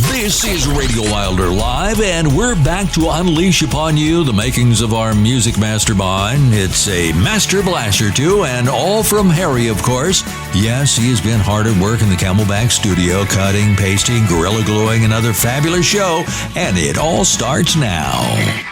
This is Radio Wilder Live, and we're back to unleash upon you the makings of our music mastermind. It's a master blaster, too, and all from Harry, of course. Yes, he has been hard at work in the Camelback studio, cutting, pasting, Gorilla Gluing, another fabulous show, and it all starts now.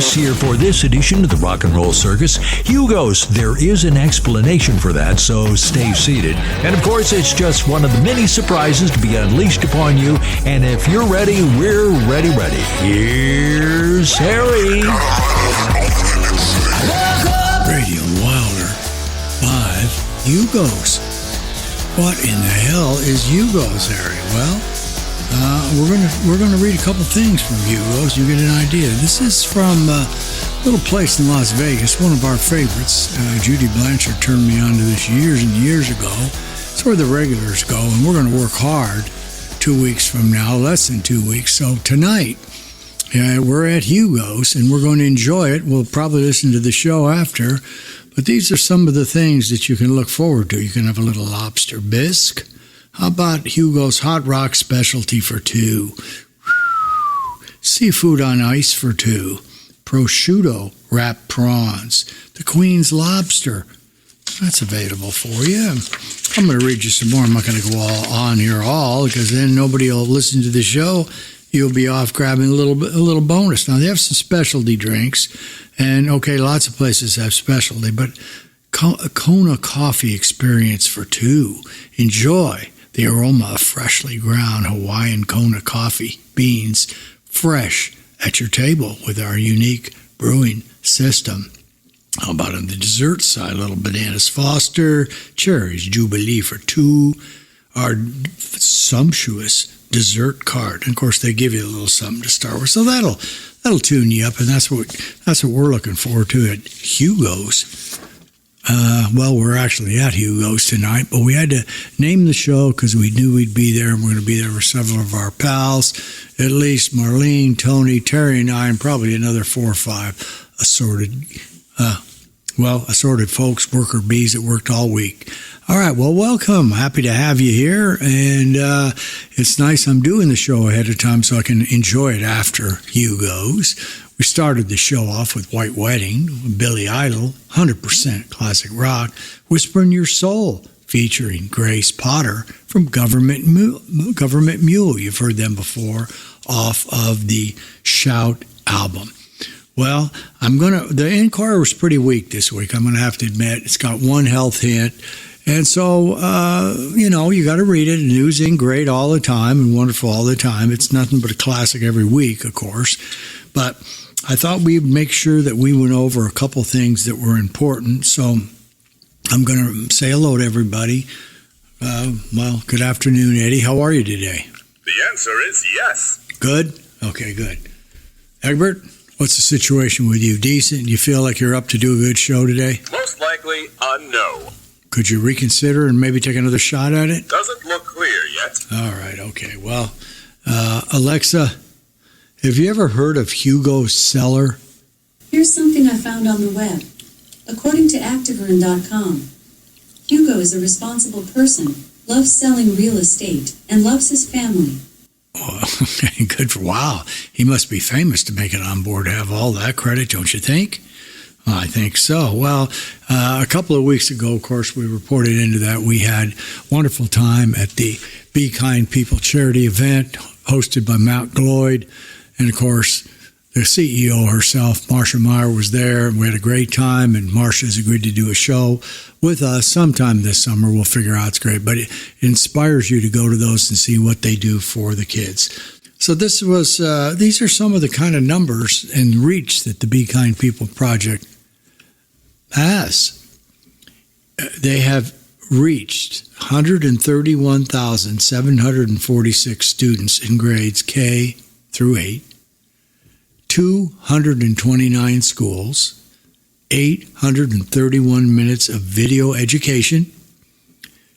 Yes, here for this edition of the Rock and Roll Circus, Hugos. There is an explanation for that, so stay seated. And of course, it's just one of the many surprises to be unleashed upon you. And if you're ready, we're ready. Here's Harry. Radio Wilder 5 Hugos. What in the hell is Hugos, Harry? Well, we're gonna read a couple things from Hugos. You get an idea. This is from a little place in Las Vegas, one of our favorites. Judy Blanchard turned me on to this years and years ago. It's where the regulars go, and we're going to work hard 2 weeks from now, less than 2 weeks. So tonight, we're at Hugos, and we're going to enjoy it. We'll probably listen to the show after, but these are some of the things that you can look forward to. You can have a little lobster bisque. How about Hugos Hot Rock Specialty for 2? Seafood on ice for 2. Prosciutto wrapped prawns. The Queen's Lobster. That's available for you. I'm going to read you some more. I'm not going to go on here because then nobody will listen to the show. You'll be off grabbing a little bonus. Now, they have some specialty drinks, and okay, lots of places have specialty, but a Kona coffee experience for 2. Enjoy the aroma of freshly ground Hawaiian Kona coffee beans, fresh at your table with our unique brewing system. How about on the dessert side, a little Bananas Foster, Cherries Jubilee for 2, our sumptuous dessert cart. And of course, they give you a little something to start with, so that'll tune you up, and that's what we're looking forward to at Hugos. Well, we're actually at Hugos tonight, but we had to name the show because we knew we'd be there, and we're going to be there with several of our pals, at least Marlene, Tony, Terry, and I, and probably another 4 or 5 assorted folks, worker bees that worked all week. All right, well, welcome. Happy to have you here, and it's nice I'm doing the show ahead of time so I can enjoy it after Hugos. We started the show off with White Wedding, Billy Idol, 100% classic rock, Whisper in Your Soul, featuring Grace Potter from Government Mule. You've heard them before off of the Shout album. Well, the encore was pretty weak this week, I'm going to have to admit. It's got one health hint. And so, you got to read it. The news ain't great all the time and wonderful all the time. It's nothing but a classic every week, of course. But I thought we'd make sure that we went over a couple things that were important. So I'm going to say hello to everybody. Good afternoon, Eddie. How are you today? The answer is yes. Good? Okay, good. Egbert, what's the situation with you? Decent? You feel like you're up to do a good show today? Most likely a no. Could you reconsider and maybe take another shot at it? Doesn't look clear yet. All right, okay. Well, Alexa, have you ever heard of Hugos Cellar? Here's something I found on the web. According to Activerin.com, Hugo is a responsible person, loves selling real estate, and loves his family. Oh, okay, good wow. He must be famous to make it on board to have all that credit, don't you think? I think so. Well, a couple of weeks ago, of course, we reported into that. We had a wonderful time at the Be Kind People charity event hosted by Matt Gloyd. And, of course, the CEO herself, Marcia Meyer, was there. And we had a great time, and Marcia's agreed to do a show with us sometime this summer. We'll figure out it's great. But it inspires you to go to those and see what they do for the kids. So these are some of the kind of numbers and reach that the Be Kind People Project has. They have reached 131,746 students in grades K through 8, 229 schools, 831 minutes of video education,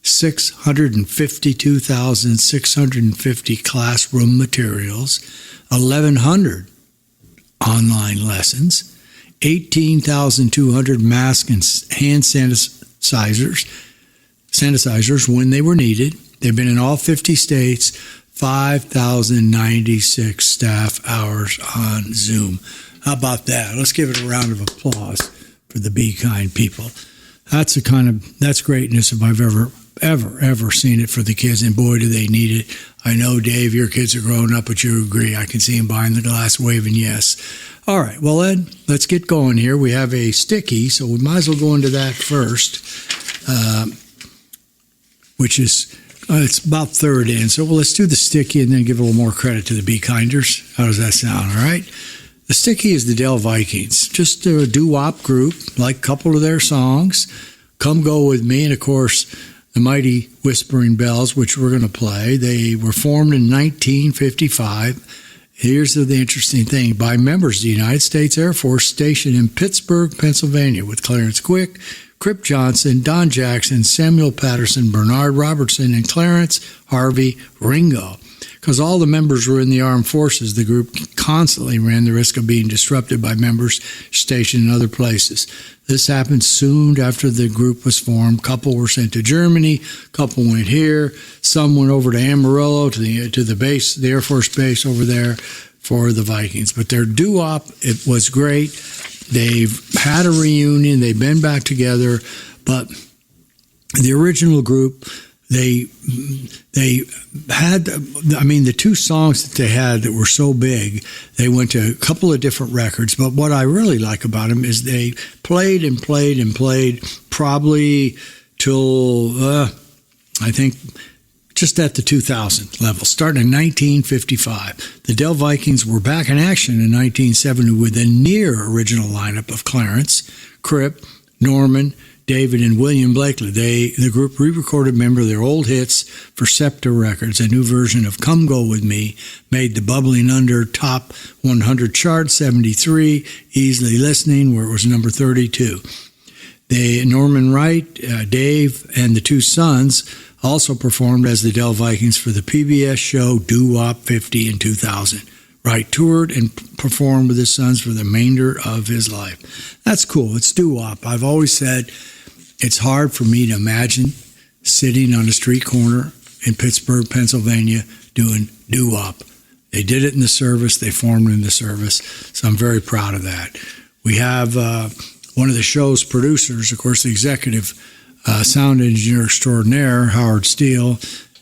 652,650 classroom materials, 1,100 online lessons, 18,200 masks and hand sanitizers when they were needed. They've been in all 50 states, 5,096 staff hours on Zoom. How about that? Let's give it a round of applause for the Be Kind People. That's greatness if I've ever seen it for the kids, and boy, do they need it. I know, Dave, your kids are growing up, but you agree. I can see them behind the glass waving yes. All right, well, Ed, let's get going here. We have a sticky, so we might as well go into that first, which is, it's about third in. So let's do the sticky and then give a little more credit to the Be Kinders. How does that sound, all right? The sticky is the Del Vikings, just a doo-wop group, like a couple of their songs, Come Go With Me, and of course, the Mighty Whispering Bells, which we're going to play. They were formed in 1955. Here's the interesting thing. By members of the United States Air Force stationed in Pittsburgh, Pennsylvania, with Clarence Quick, Crip Johnson, Don Jackson, Samuel Patterson, Bernard Robertson, and Clarence Harvey Ringo. Because all the members were in the armed forces, the group constantly ran the risk of being disrupted by members stationed in other places. This happened soon after the group was formed. A couple were sent to Germany, a couple went here, some went over to Amarillo, to the base, the Air Force base over there for the Vikings. But their doo-wop, it was great. They've had a reunion, they've been back together, but the original group, they had, the two songs that they had that were so big, they went to a couple of different records. But what I really like about them is they played and played and played probably till, I think, just at the 2000 level, starting in 1955. The Del Vikings were back in action in 1970 with a near original lineup of Clarence, Crip, Norman, David, and William Blakely. The group re-recorded member of their old hits for Scepter Records. A new version of Come Go With Me made the Bubbling Under Top 100 chart, 73, Easily Listening, where it was number 32. Norman Wright, Dave, and the two sons also performed as the Del Vikings for the PBS show Doo-Wop 50 in 2000. Wright toured and performed with his sons for the remainder of his life. That's cool. It's doo-wop. I've always said it's hard for me to imagine sitting on a street corner in Pittsburgh, Pennsylvania, doing doo-wop. They did it in the service. They formed in the service. So I'm very proud of that. We have one of the show's producers, of course, the executive sound engineer extraordinaire, Howard Steele.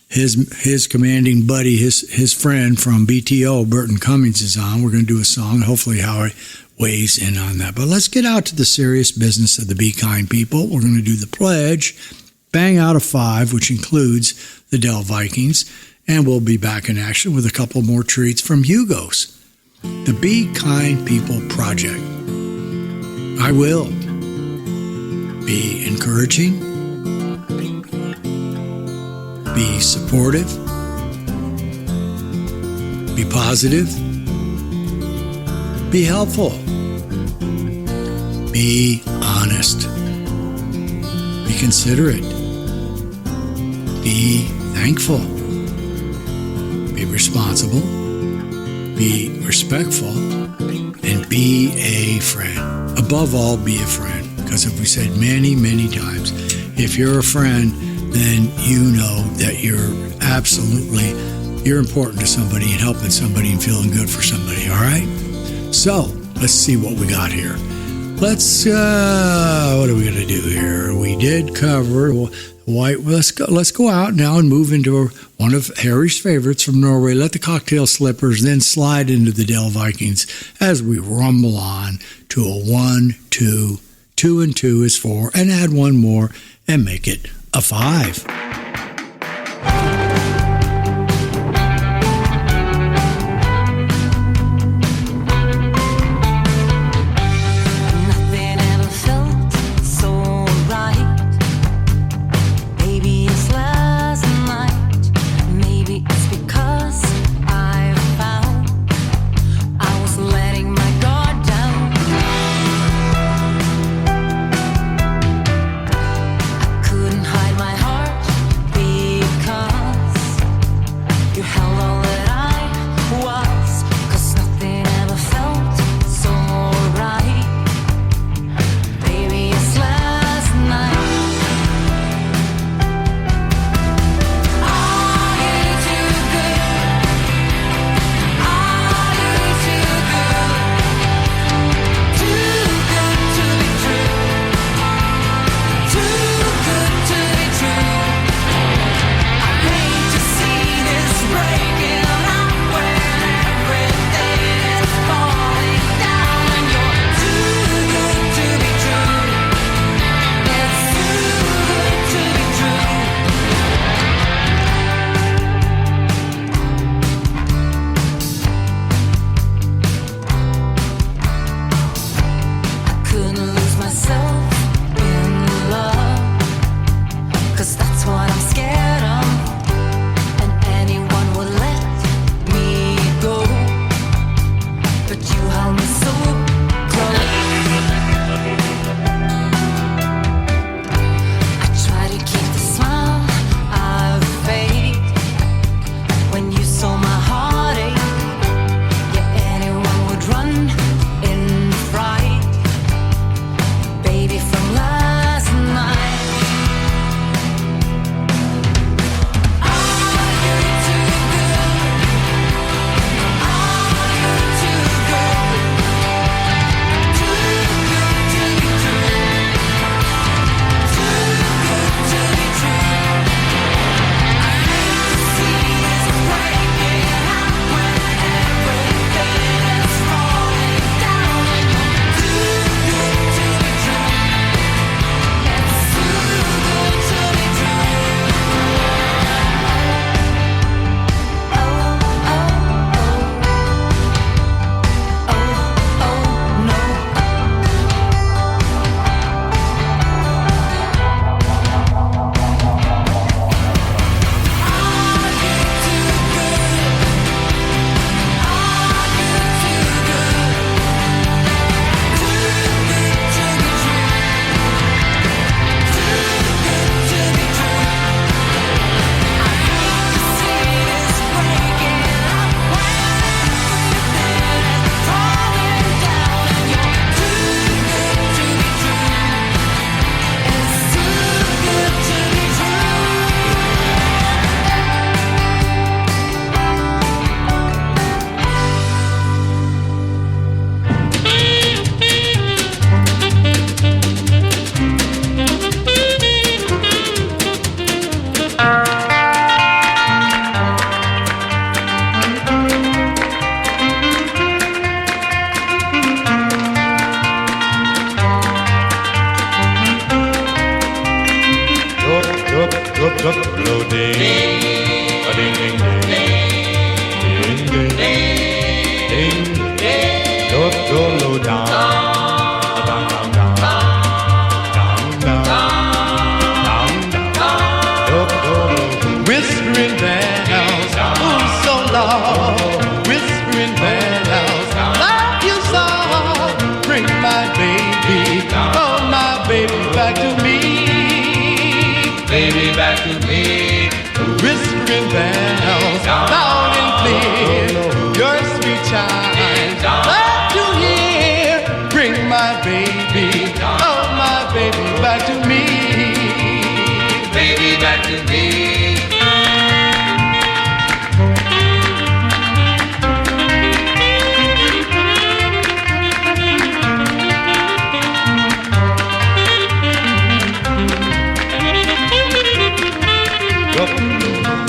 His commanding buddy, his friend from BTO, Burton Cummings, is on. We're going to do a song. Hopefully Howard weighs in on that. But let's get out to the serious business of the Be Kind people. We're going to do the pledge, bang out of 5, which includes the Del Vikings, and we'll be back in action with a couple more treats from Hugos. The Be Kind People Project. I will be encouraging, be supportive, be positive, be helpful, be honest, be considerate, be thankful, be responsible, be respectful, and be a friend. Above all, be a friend. Because if we said many, many times, if you're a friend, then you know that you're important to somebody and helping somebody and feeling good for somebody, all right? So, let's see what we got here. What are we going to do here? We did cover white. Let's go out now and move into one of Harry's favorites from Norway. Let the Cocktail Slippers, then slide into the Del Vikings as we rumble on to a 1, 2, 2 and 2 is 4, and add one more and make it a 5. Couldn't hide my heart. Whispering bells, oh so long. Whispering bells, like you saw. Bring my baby, oh my baby back to me. Baby back to me. Whispering bells, loud and clear. Your sweet chimes, glad to hear. Bring my baby, oh my baby back to me. Baby back to me.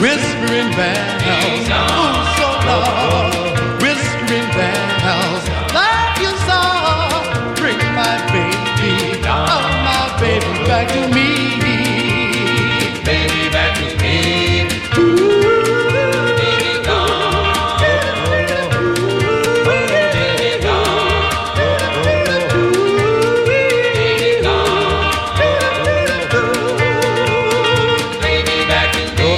Whispering bells, oh so low. Whispering bells, like you saw. Bring my baby, oh my baby back to me. Baby back to me. Ooh, baby gone. Baby gone. Baby gone. Baby back to me.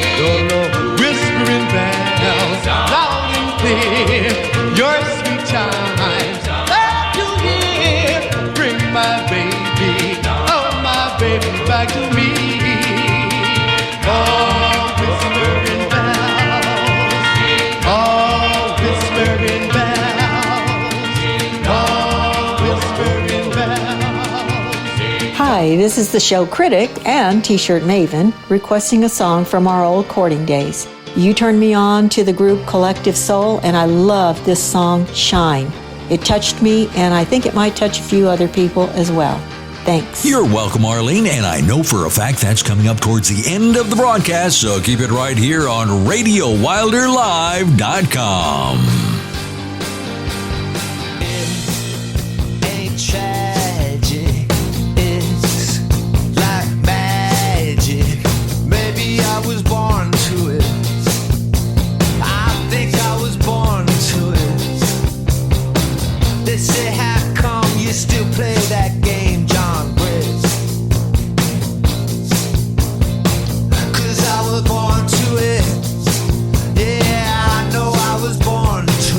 Whispering bells, loud and clear. Your sweet chimes, glad to hear. Bring my baby, oh my baby back to me. Oh, whispering bells, oh, whispering bells, oh, whispering bells. Hi, this is the show critic and t-shirt maven requesting a song from our old courting days. You turned me on to the group Collective Soul, and I love this song, Shine. It touched me, and I think it might touch a few other people as well. Thanks. You're welcome, Arlene, and I know for a fact that's coming up towards the end of the broadcast, so keep it right here on RadioWilderLive.com. Ain't tragic, it's like magic. Maybe I was born to it. I think I was born to it. They say, how come you still play that game, John Britt? 'Cause I was born to it. Yeah, I know I was born to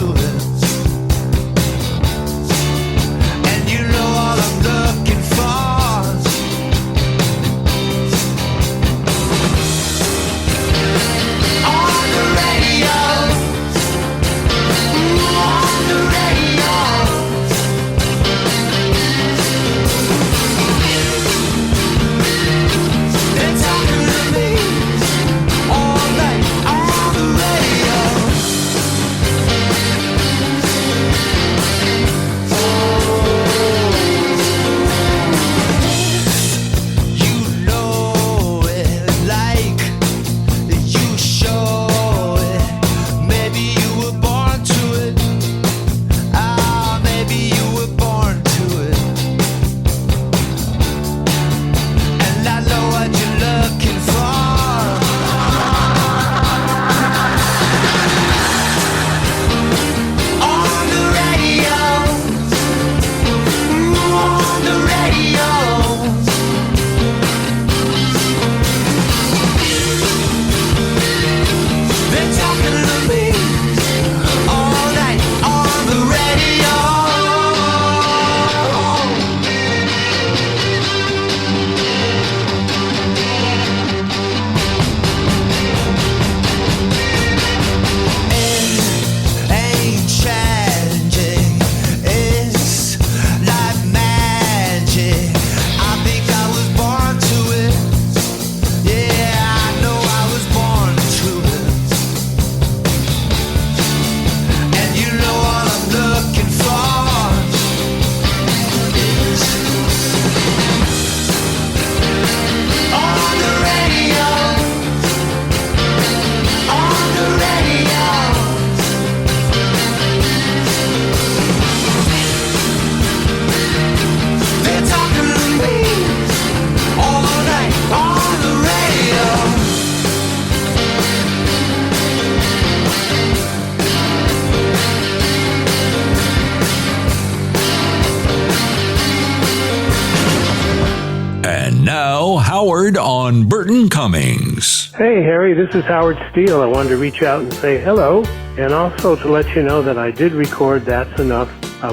Now, Howard on Burton Cummings. Hey, Harry, this is Howard Steele. I wanted to reach out and say hello, and also to let you know that I did record That's Enough,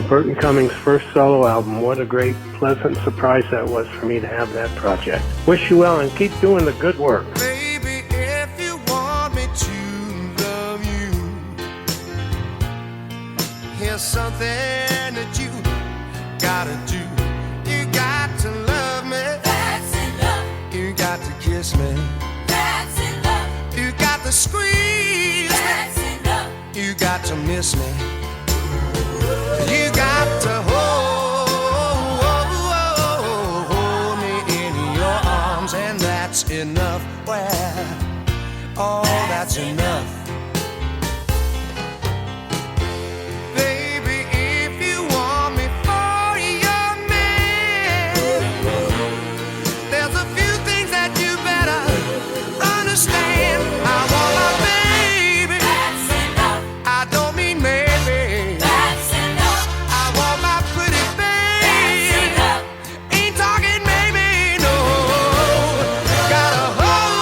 Burton Cummings' first solo album. What a great, pleasant surprise that was for me to have that project. Wish you well and keep doing the good work. Baby, if you want me to love you, here's something that you gotta do. You got to love me. That's enough. You got to kiss me. That's enough. You got to squeeze. That's enough. You got to miss me. You got to hold me in your arms, and that's enough. Well, oh, that's enough. Baby, if you want me for your man, there's a few things that you better understand. I want my baby. That's enough. I don't mean maybe. That's enough. I want my pretty baby. That's enough. Ain't talking maybe, no. Gotta hold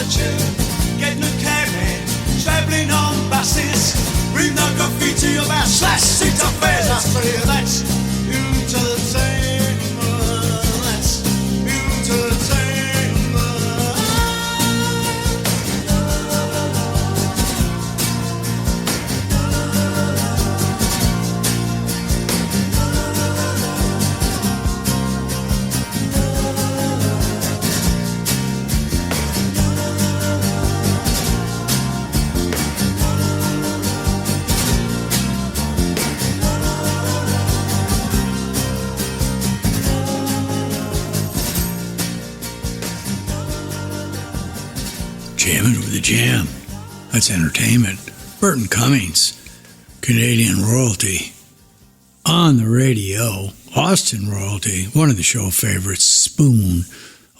fortune getting a cabman, traveling on buses, read no graffiti about slash six affairs. I say that's entertainment. That's entertainment. Jamming with the Jam. That's entertainment. Burton Cummings, Canadian royalty. On the radio, Austin royalty, one of the show favorites, Spoon,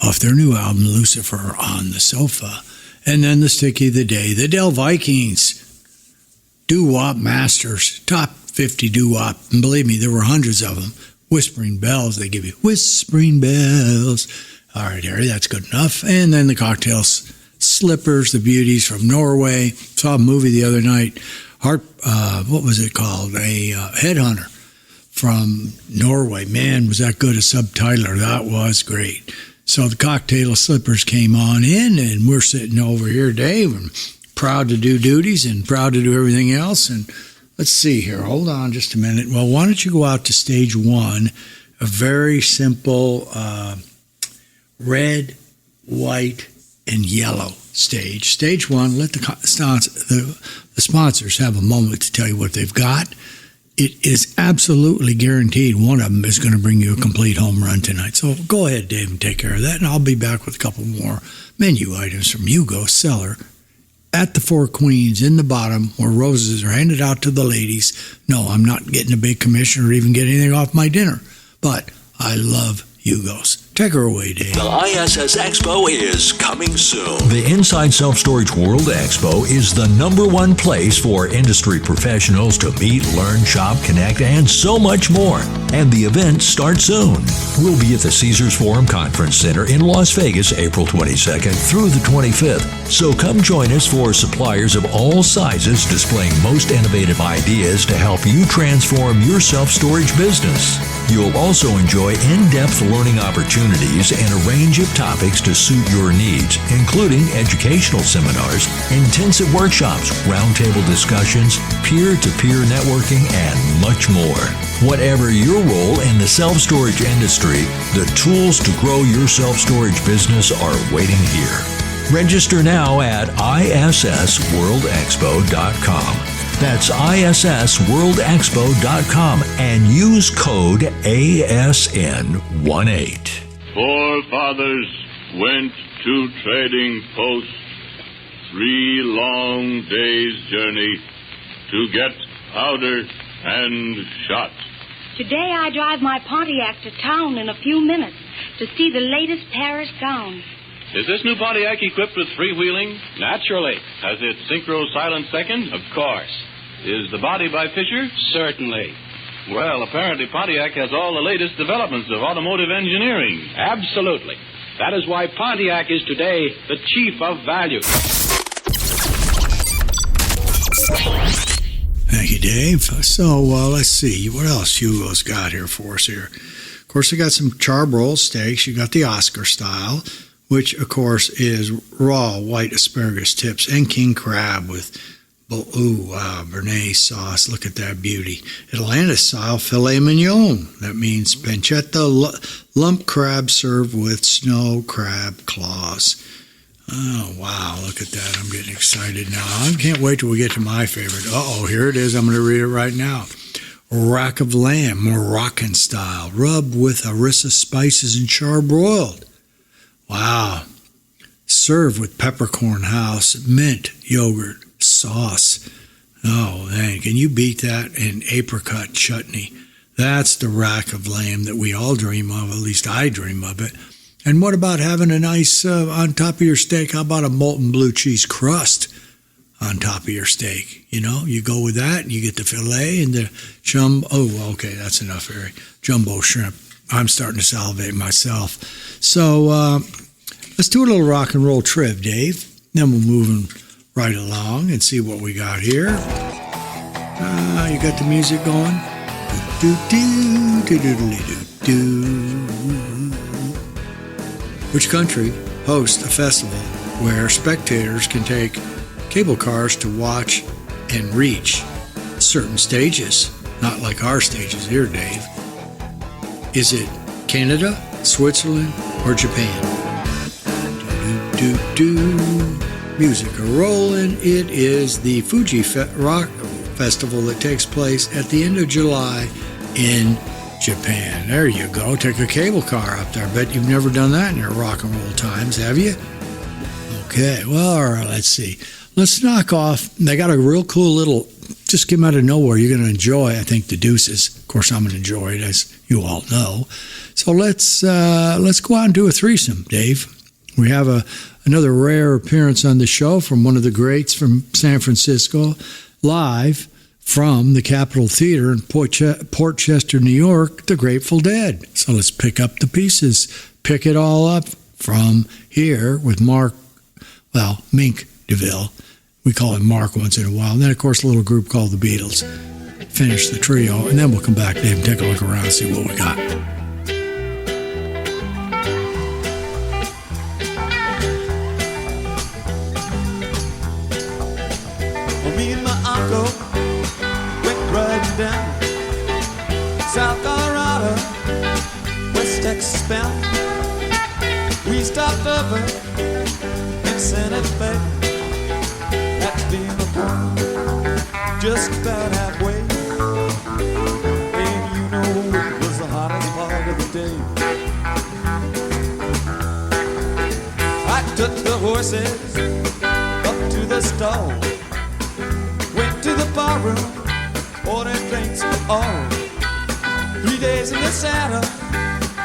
off their new album, Lucifer on the Sofa. And then the Sticky of the Day, the Del Vikings, doo-wop masters, top 50 doo-wop. And believe me, there were hundreds of them. Whispering Bells, they give you Whispering Bells. All right, Harry, that's good enough. And then the Cocktails, Slippers, the Beauties from Norway. Saw a movie the other night. What was it called? A Headhunter from Norway. Man, was that good a subtitler. That was great. So the Cocktail Slippers came on in, and we're sitting over here, Dave, and proud to do duties and proud to do everything else. And let's see here. Hold on just a minute. Well, why don't you go out to stage one, a very simple red, white, and yellow stage. Stage one, let the sponsors have a moment to tell you what they've got. It is absolutely guaranteed one of them is going to bring you a complete home run tonight. So go ahead, Dave, and take care of that, and I'll be back with a couple more menu items from Hugos Cellar at the Four Queens in the bottom where roses are handed out to the ladies. No, I'm not getting a big commission or even getting anything off my dinner, but I love Hugos. Take her away, Dave. The ISS Expo is coming soon. The Inside Self Storage World Expo is the #1 place for industry professionals to meet, learn, shop, connect, and so much more. And the event starts soon. We'll be at the Caesars Forum Conference Center in Las Vegas, April 22nd through the 25th. So come join us for suppliers of all sizes displaying most innovative ideas to help you transform your self-storage business. You'll also enjoy in-depth learning opportunities and a range of topics to suit your needs, including educational seminars, intensive workshops, roundtable discussions, peer-to-peer networking, and much more. Whatever your role in the self-storage industry, the tools to grow your self-storage business are waiting here. Register now at issworldexpo.com. That's issworldexpo.com and use code ASN18. Forefathers went to trading post, 3 long days' journey to get powder and shot. Today I drive my Pontiac to town in a few minutes to see the latest Paris gown. Is this new Pontiac equipped with freewheeling? Naturally. Has it synchro silent second? Of course. Is the body by Fisher? Certainly. Well, apparently Pontiac has all the latest developments of automotive engineering. Absolutely. That is why Pontiac is today the chief of value. Thank you, Dave. So, let's see. What else Hugo's got here for us here? Of course, I got some charbroiled steaks. You got the Oscar style, which, of course, is raw white asparagus tips and king crab with, béarnaise sauce. Look at that beauty. Atlanta-style filet mignon. That means pancetta lump crab served with snow crab claws. Oh, wow, look at that. I'm getting excited now. I can't wait till we get to my favorite. Uh-oh, here it is. I'm going to read it right now. Rack of lamb, Moroccan style, rubbed with harissa spices and charbroiled. Wow. Served with peppercorn house, mint, yogurt, sauce. Oh, man, can you beat that? And apricot chutney. That's the rack of lamb that we all dream of. At least I dream of it. And what about having a nice, on top of your steak, how about a molten blue cheese crust on top of your steak? You know, you go with that, and you get the filet and the jumbo. Oh, okay, that's enough, Harry. Jumbo shrimp. I'm starting to salivate myself. So let's do a little rock and roll triv, Dave. Then we'll move right along and see what we got here. You got the music going? Which country hosts a festival where spectators can take cable cars to watch and reach certain stages? Not like our stages here, Dave. Is it Canada, Switzerland, or Japan? Music a-rolling. It is the Fuji Rock Festival that takes place at the end of July in Japan. There you go. Take a cable car up there. I bet you've never done that in your rock and roll times, have you? Okay, well, all right, let's see. Let's knock off. They got a real cool little, just came out of nowhere. You're going to enjoy, I think, the Deuces. Of course, I'm going to enjoy it, as you all know. So let's go out and do a threesome, Dave. We have another rare appearance on the show from one of the greats from San Francisco, live from the Capitol Theater in Port Chester, New York, the Grateful Dead. So let's pick up the pieces, pick it all up from here with Mink DeVille. We call him Mark once in a while. And then, of course, a little group called the Beatles. Finish the trio, and then we'll come back, Dave, and take a look around and see what we got. Me and my uncle went riding down South Colorado, West Texas bound. We stopped over in Santa Fe at Fillmore Point, just about halfway. And you know it was the hottest part of the day. I took the horses up to the stall, to the barroom, ordered drinks for all. 3 days in the saddle,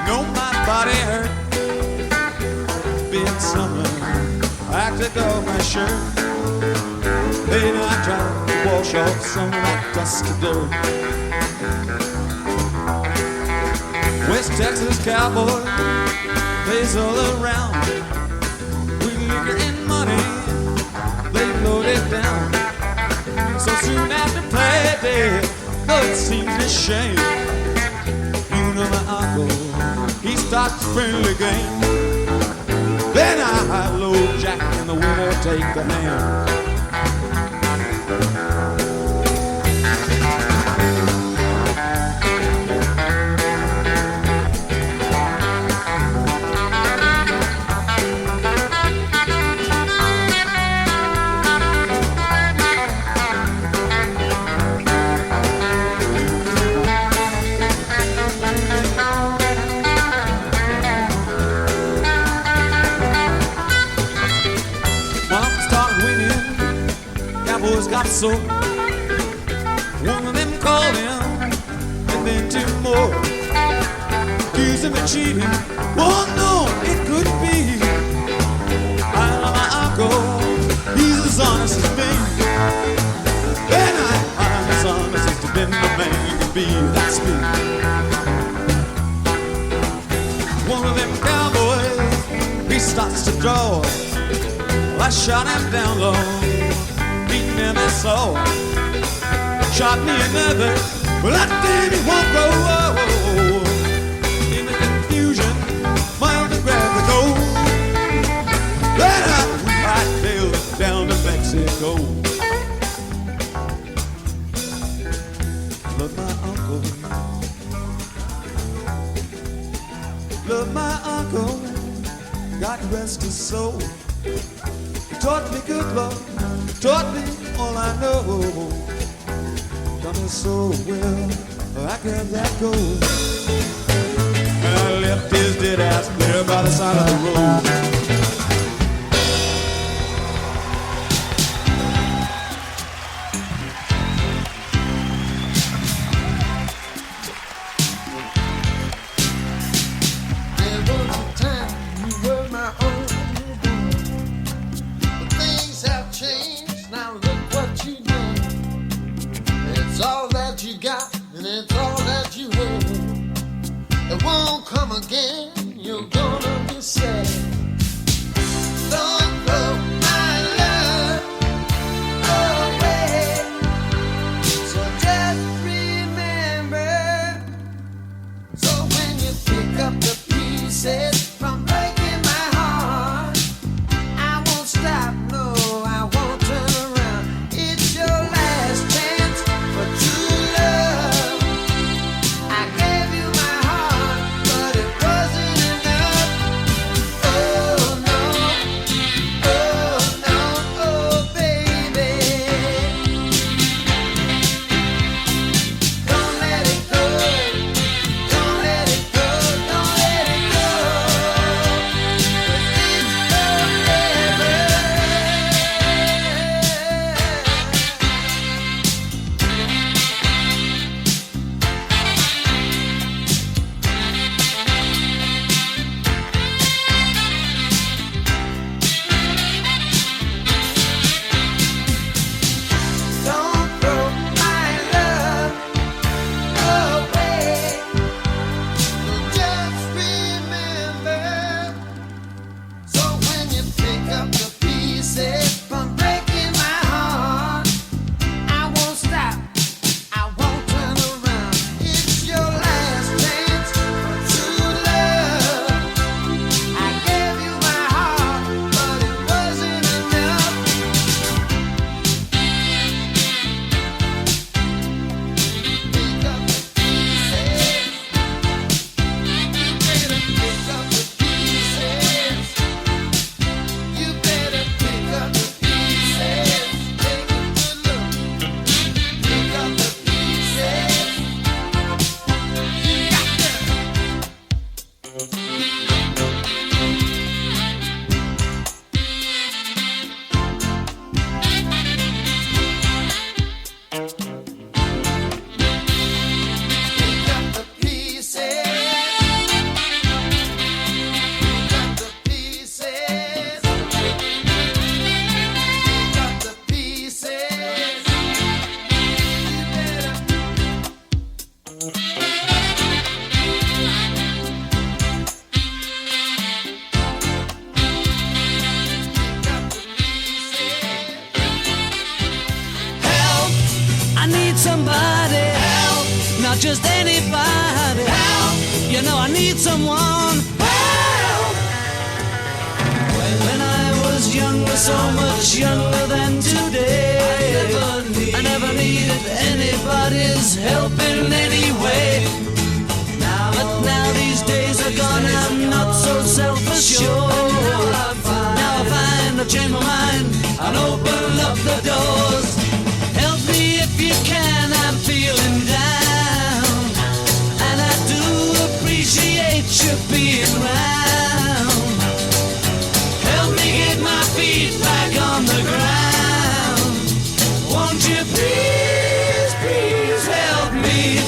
know my body hurt. Being summer, I took off my shirt. Then I tried to wash off some of that dusty dirt. West Texas cowboy plays all around. With liquor and money, they loaded down. So soon after play day, though it seems a shame, you know my uncle, he starts a friendly game. Then I load Jack and the winner take the hand. Got so one of them called him, and then two more accused him of cheating. Oh no, it could be. I know my uncle, he's as honest as me, and I'm as honest as to been the man can be. That's me. One of them cowboys, he starts to draw. Well, I shot him down low. Never saw. Shot me another, well that day he won't go. In the confusion, my uncle grabbed the gold. Then I tailed it down to Mexico. Love my uncle. Love my uncle. God rest his soul. He taught me good love. Taught me all I know. Done me so well, I can't let go. And I left his dead ass there by the side of the road. There was a time you were my only girl, but things have changed. Now look what you done. It's all that you got, and it's all that you have. It won't come again. You're gonna be sad. Don't blow my need somebody help, not just anybody help. You know I need someone help. When I was younger, so much younger than today, I never needed anybody's help in any way. But now these days are gone, I'm not so self-assured. Now I find I've changed my mind and open up the doors. Help me if you can, I'm feeling down, and I do appreciate you being around. Help me get my feet back on the ground. Won't you please, please help me?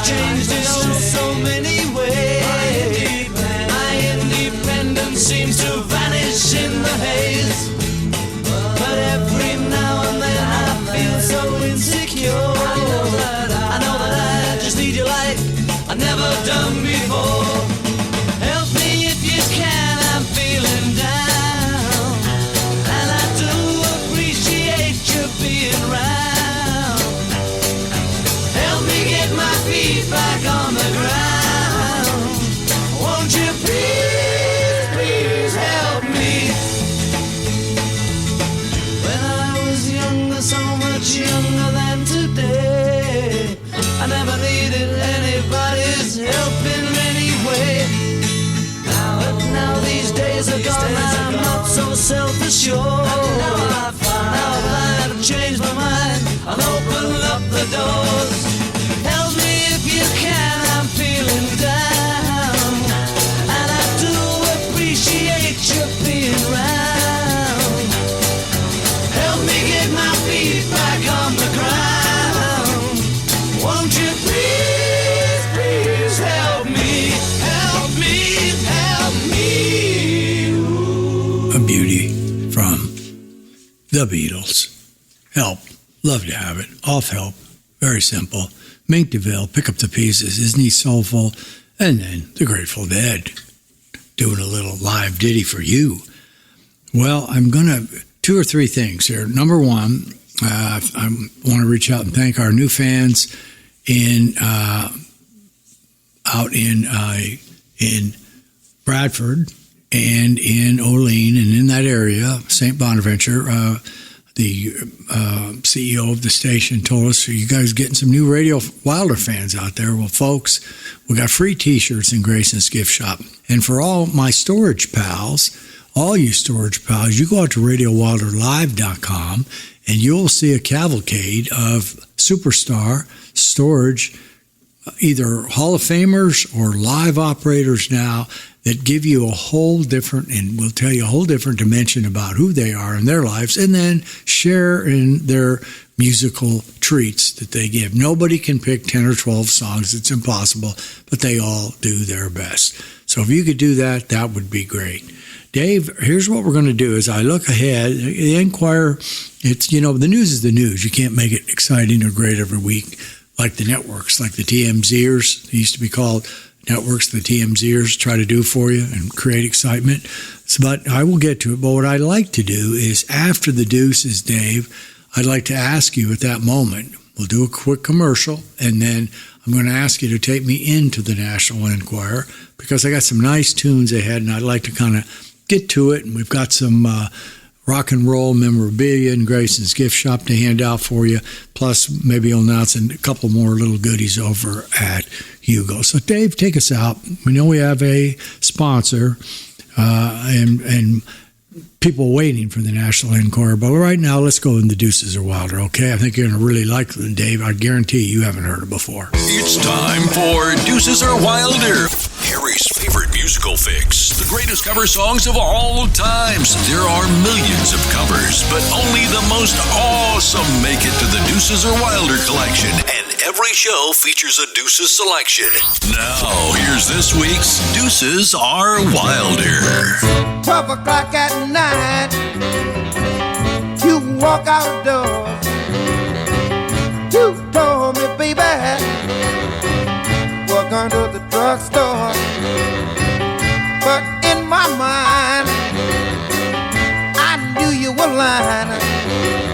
Changed in so many ways. My independence seems to vanish in the haze. But every now and then I feel so insecure. I know that I just need you like I've never done before. Help me if you can, I'm feeling down, and I do appreciate you being around. Help me get my feet back on the ground. Won't you please, please help me? When I was younger, so much younger than today, I never needed anybody's help in any way. But now these days are gone, I'm not so self-assured. Now I've changed my mind, I'll open up the doors. Help me if you can, I'm feeling down, and I do appreciate you being around. Help me get my feet back on the ground. Won't you please, please help me? Help me, help me. Ooh. A beauty from the Beatles. Help. Love to have it. Off Help. Very simple. Mink DeVille, Pick Up the Pieces, Isn't He Soulful? And then the Grateful Dead, doing a little live ditty for you. Well, I'm going to, 2 or 3 things here. Number one, I want to reach out and thank our new fans out in Bradford and in Olean and in that area, St. Bonaventure. The CEO of the station told us, are you guys getting some new Radio Wilder fans out there? Well, folks, we got free T-shirts in Grayson's gift shop. And for all my storage pals, all you storage pals, you go out to RadioWilderLive.com and you'll see a cavalcade of superstar storage, either Hall of Famers or live operators now, that give you a whole different, and will tell you a whole different dimension about who they are in their lives, and then share in their musical treats that they give. Nobody can pick 10 or 12 songs. It's impossible, but they all do their best. So if you could do that, that would be great. Dave, here's what we're going to do. As I look ahead, the Enquirer, it's, the news is the news. You can't make it exciting or great every week like the networks, like the TMZers. They used to be called networks, the TMZers, try to do for you and create excitement. But I will get to it. But what I'd like to do is, after the deuces, Dave, I'd like to ask you at that moment, we'll do a quick commercial, and then I'm going to ask you to take me into the National Enquirer, because I got some nice tunes ahead, and I'd like to kind of get to it. And we've got some rock and roll memorabilia in Grayson's gift shop to hand out for you. Plus, maybe you'll announce a couple more little goodies over at Hugos. So, Dave, take us out. We know we have a sponsor and people waiting for the National Enquirer. But right now, let's go in The Deuces Are Wilder, okay? I think you're going to really like them, Dave. I guarantee you haven't heard it before. It's time for Deuces Are Wilder, Harry's favorite musical fix. The greatest cover songs of all times. There are millions of covers, but only the most awesome make it to the Deuces Are Wilder collection. And every show features a Deuces selection. Now, here's this week's Deuces Are Wilder. 12 o'clock at night, you walk out the door. You told me, baby, we're going to the drugstore. But in my mind, I knew you were lying.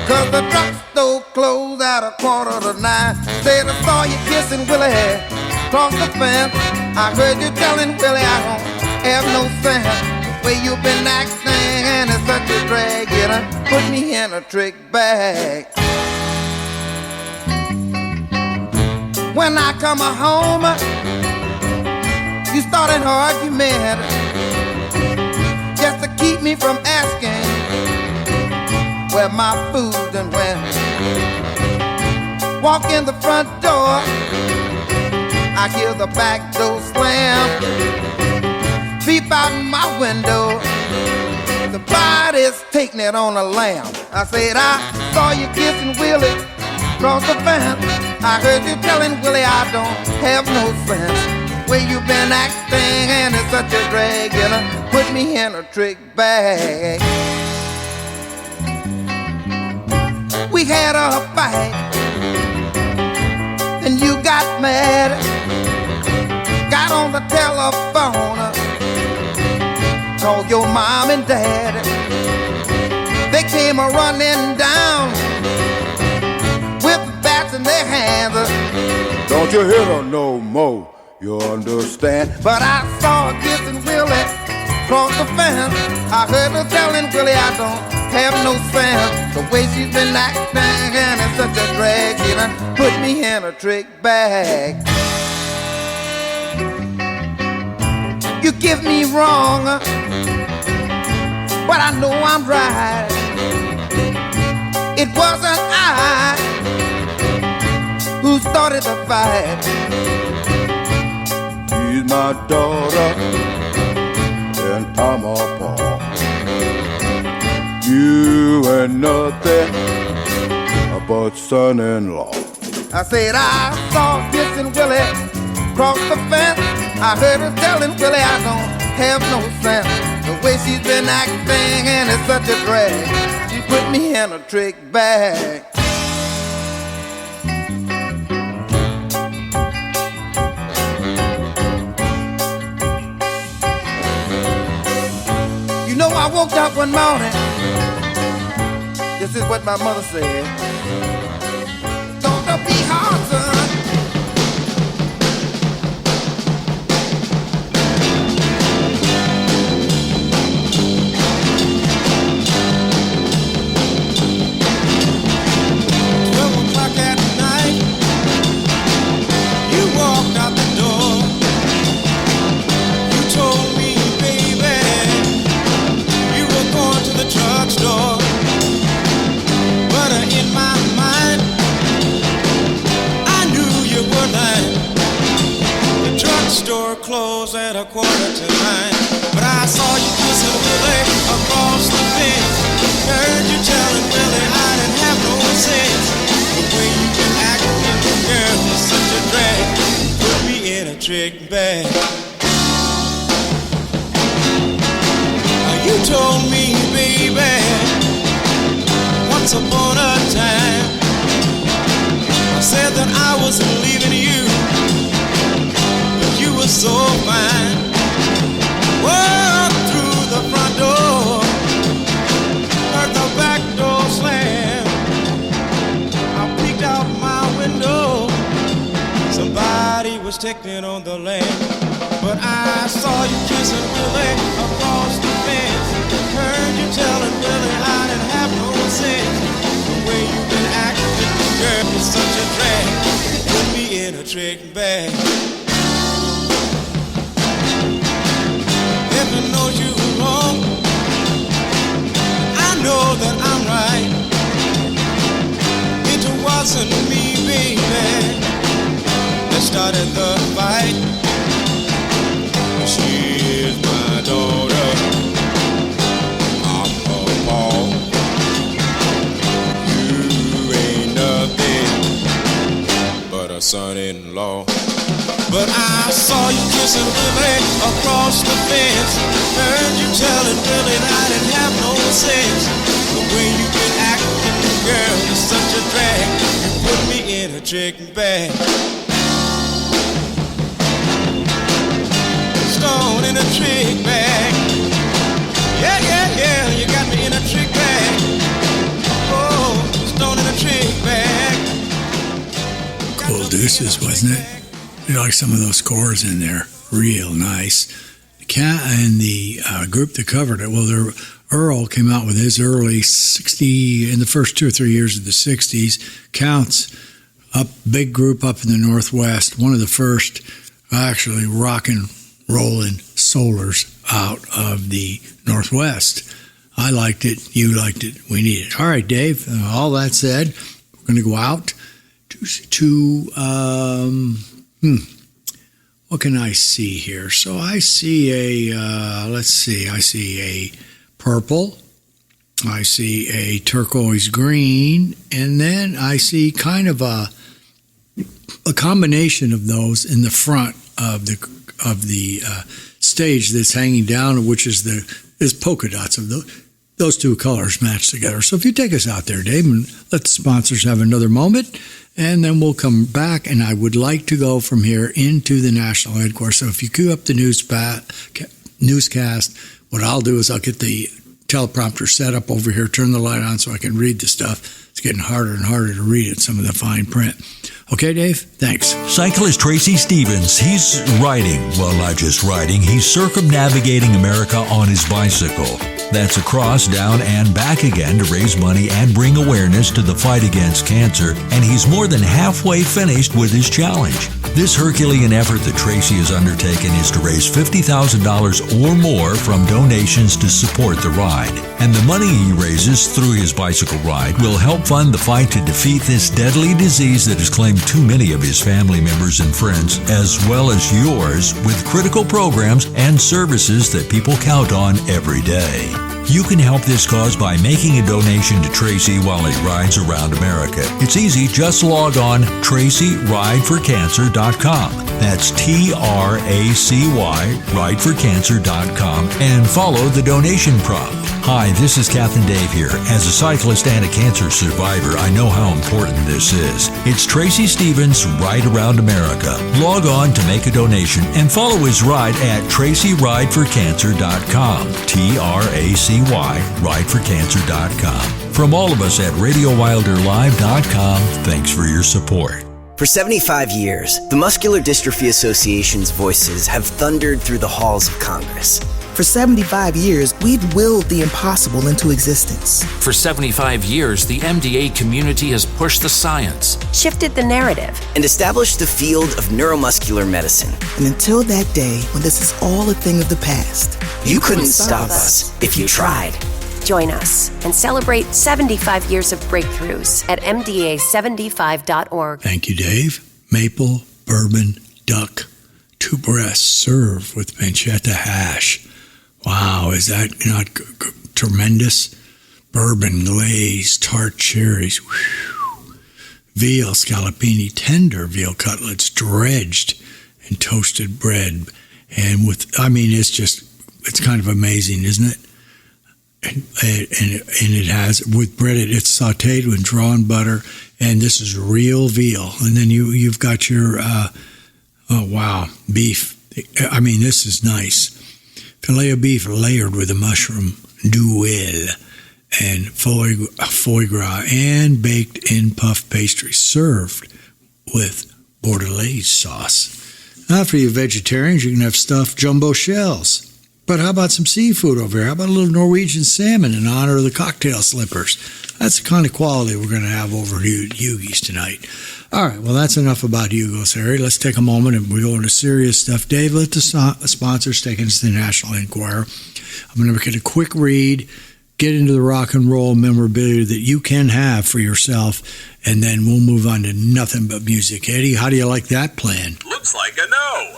9:15. Said I saw you kissing Willie across the fence. I heard you telling Willie I don't have no sense. The way you've been acting and it's such a drag. You done put me in a trick bag. When I come home, you start an argument just to keep me from asking where my food done went. Walk in the front door, I hear the back door slam. Peep out my window, the body's taking it on a lamb. I said I saw you kissing Willie across the fence. I heard you telling Willie I don't have no sense. Way you been acting and it's such a drag. You know, put me in a trick bag. We had a fight, and you got mad. Got on the telephone, called your mom and dad. They came a running down with bats in their hands. Don't you hit her no more, you understand? But I saw her kissing Willie across the fence. I heard her telling Willie I don't have no sense. The way she's been acting and it's such a drag. She done put me in a trick bag. You give me wrong, but I know I'm right. It wasn't I who started the fight. She's my daughter and I'm a paw. You ain't nothing but son-in-law. I said I saw kissing Willie across the fence. I heard her telling Willie I don't have no sense. The way she's been acting and it's such a drag. She put me in a trick bag. You know I woke up one morning. This is what my mother said. Don't be hard, son. Drugstore, but in my mind, I knew you were lying. The drugstore closed at 9:15, but I saw you kissing Willie across the fence. Heard you telling Willie I didn't have no sense. The way you been acting, girl, is such a drag. Put me in a trick bag. You told me, baby, once upon a time, I said that I wasn't leaving you, but you were so fine. Walked through the front door, heard the back door slam. I peeked out my window, somebody was taking on the land. But I saw you kissing Willie across the fence. Heard you telling Willie I didn't have no sense. The way you've been acting, girl, is such a drag. Put me in a trick bag. Heaven knows you were wrong. I know that I'm right. It wasn't me, baby, that started the fight. She is my daughter. I'm her Paul. You ain't nothing but a son-in-law. But I saw you kissing Willie across the fence. Heard you telling Willie that I didn't have no sense. The way you been acting, girl, is such a drag. You put me in a trick bag. Stone in a trick bag. Yeah, yeah, yeah, you got me in a trick bag. Oh, stone in a trick bag. this is, wasn't it? You like some of those scores in there. Real nice. And the group that covered it, well, Earl came out with his early 60, in the first 2 or 3 years of the 60s. Counts, up, big group up in the Northwest. One of the first actually rock and rolling soulers out of the Northwest. I liked it. You liked it. We need it. All right, Dave. All that said, we're going to go out to what can I see here? So I see I see a purple. I see a turquoise green. And then I see kind of a combination of those in the front of the stage that's hanging down, which is polka dots of those two colors match together. So if you take us out there, Dave, and let the sponsors have another moment, and then we'll come back, and I would like to go from here into the national headquarters. So if you cue up the newscast, what I'll do is I'll get the teleprompter set up over here, turn the light on so I can read the stuff. It's getting harder and harder to read it, some of the fine print. Okay, Dave? Thanks. Cyclist Tracy Stevens, he's riding, well, not just riding, he's circumnavigating America on his bicycle. That's across, down, and back again to raise money and bring awareness to the fight against cancer, and he's more than halfway finished with his challenge. This Herculean effort that Tracy has undertaken is to raise $50,000 or more from donations to support the ride. And the money he raises through his bicycle ride will help fund the fight to defeat this deadly disease that has claimed too many of his family members and friends, as well as yours, with critical programs and services that people count on every day. You can help this cause by making a donation to Tracy while he rides around America. It's easy. Just log on TracyRideForCancer.com. That's TRACY, rideforcancer.com, and follow the donation prompt. Hi, this is Captain Dave here. As a cyclist and a cancer survivor, I know how important this is. It's Tracy Stevens' Ride Around America. Log on to make a donation and follow his ride at TracyRideForCancer.com. TRACY, rideforcancer.com. From all of us at RadioWilderLive.com, thanks for your support. For 75 years, the Muscular Dystrophy Association's voices have thundered through the halls of Congress. For 75 years, we've willed the impossible into existence. For 75 years, the MDA community has pushed the science, shifted the narrative, and established the field of neuromuscular medicine. And until that day when this is all a thing of the past, you couldn't stop us if you tried. Join us and celebrate 75 years of breakthroughs at MDA75.org. Thank you, Dave. Maple, bourbon, duck, 2 breasts served with pancetta hash. Wow, is that not tremendous? Bourbon, glaze, tart cherries. Whew. Veal scallopini, tender veal cutlets, dredged in toasted bread. And it's kind of amazing, isn't it? And it has, with bread, it's sauteed with drawn butter, and this is real veal. And then you've got your, beef. I mean, this is nice. Filet of beef layered with a mushroom d'huile and foie gras and baked in puff pastry, served with bordelaise sauce. Now, for you vegetarians, you can have stuffed jumbo shells. But how about some seafood over here? How about a little Norwegian salmon in honor of the cocktail slippers? That's the kind of quality we're going to have over at Hugos tonight. All right, well, that's enough about Hugos, Harry. Let's take a moment and we go into serious stuff. Dave, let the sponsors take us to the National Enquirer. I'm going to get a quick read, get into the rock and roll memorabilia that you can have for yourself, and then we'll move on to nothing but music. Eddie, how do you like that plan? Looks like a no.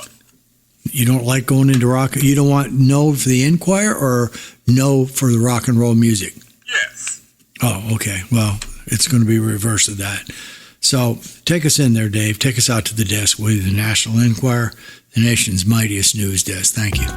You don't like going into rock? You don't want no for the Enquirer or no for the rock and roll music? Yes. Oh, okay. Well, it's going to be reverse of that. So take us in there, Dave. Take us out to the desk with the National Enquirer, the nation's mightiest news desk. Thank you.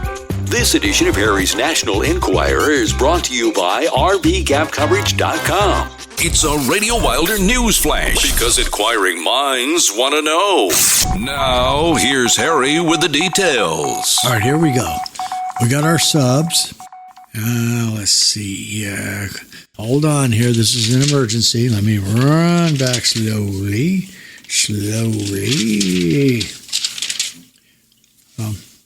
This edition of Harry's National Enquirer is brought to you by RVGapCoverage.com. It's a Radio Wilder news flash because inquiring minds want to know. Now, here's Harry with the details. All right, here we go. We got our subs. Let's see. Hold on here. This is an emergency. Let me run back slowly. slowly.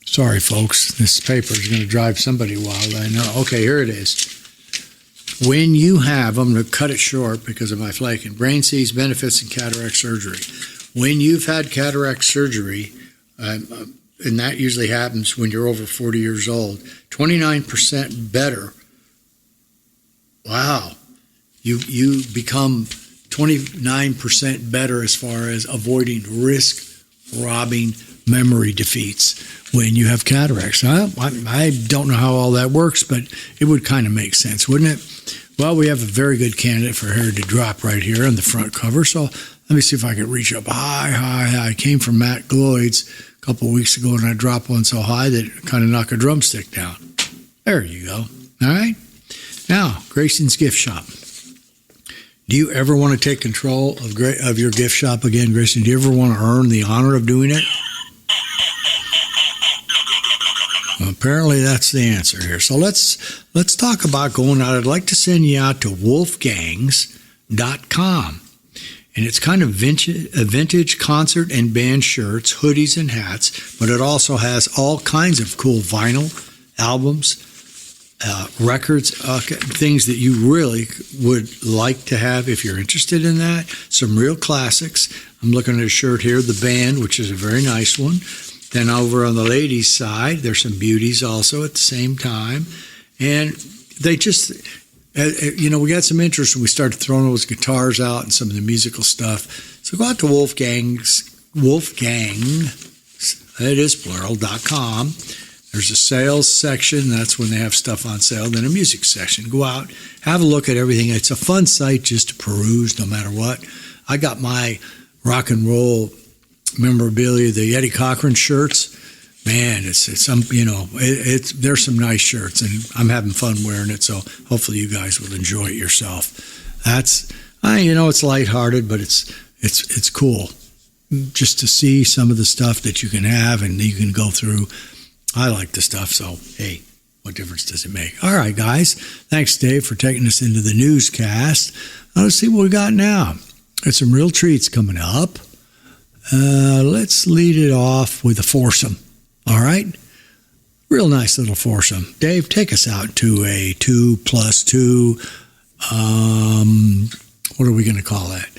Sorry, folks. This paper is going to drive somebody wild. I know. Okay, here it is. When you have, I'm going to cut it short because of my flaking, brain seeds, benefits, and cataract surgery. When you've had cataract surgery, and that usually happens when you're over 40 years old, 29% better. Wow. You become 29% better as far as avoiding risk-robbing memory defeats when you have cataracts. I don't know how all that works, but it would kind of make sense, wouldn't it? Well, we have a very good candidate for hair to drop right here on the front cover, so let me see if I can reach up high. I came from Matt Gloyd's a couple of weeks ago, and I dropped one so high that it kind of knocked a drumstick down. There you go. All right? Now, Grayson's Gift Shop. Do you ever want to take control of your gift shop again, Grayson? Do you ever want to earn the honor of doing it? Well, apparently that's the answer here. So let's talk about going out. I'd like to send you out to wolfgangs.com. And it's kind of vintage concert and band shirts, hoodies, and hats, but it also has all kinds of cool vinyl albums, records, things that you really would like to have if you're interested in that. Some real classics. I'm looking at a shirt here, The Band, which is a very nice one. Then over on the ladies' side, there's some beauties also at the same time. And they just, we got some interest when we started throwing those guitars out and some of the musical stuff. So go out to Wolfgang, it is plural.com. There's a sales section. That's when they have stuff on sale. Then a music section. Go out, have a look at everything. It's a fun site just to peruse no matter what. I got my rock and roll memorabilia, the Eddie Cochran shirts. Man, it's some, there's some nice shirts, and I'm having fun wearing it. So hopefully you guys will enjoy it yourself. That's, it's lighthearted, but it's cool just to see some of the stuff that you can have and you can go through. I like the stuff, so hey, what difference does it make? All right, guys. Thanks, Dave, for taking us into the newscast. Let's see what we got now. Got some real treats coming up. Let's lead it off with a foursome. All right? Real nice little foursome. Dave, take us out to a 2+2. What are we going to call that?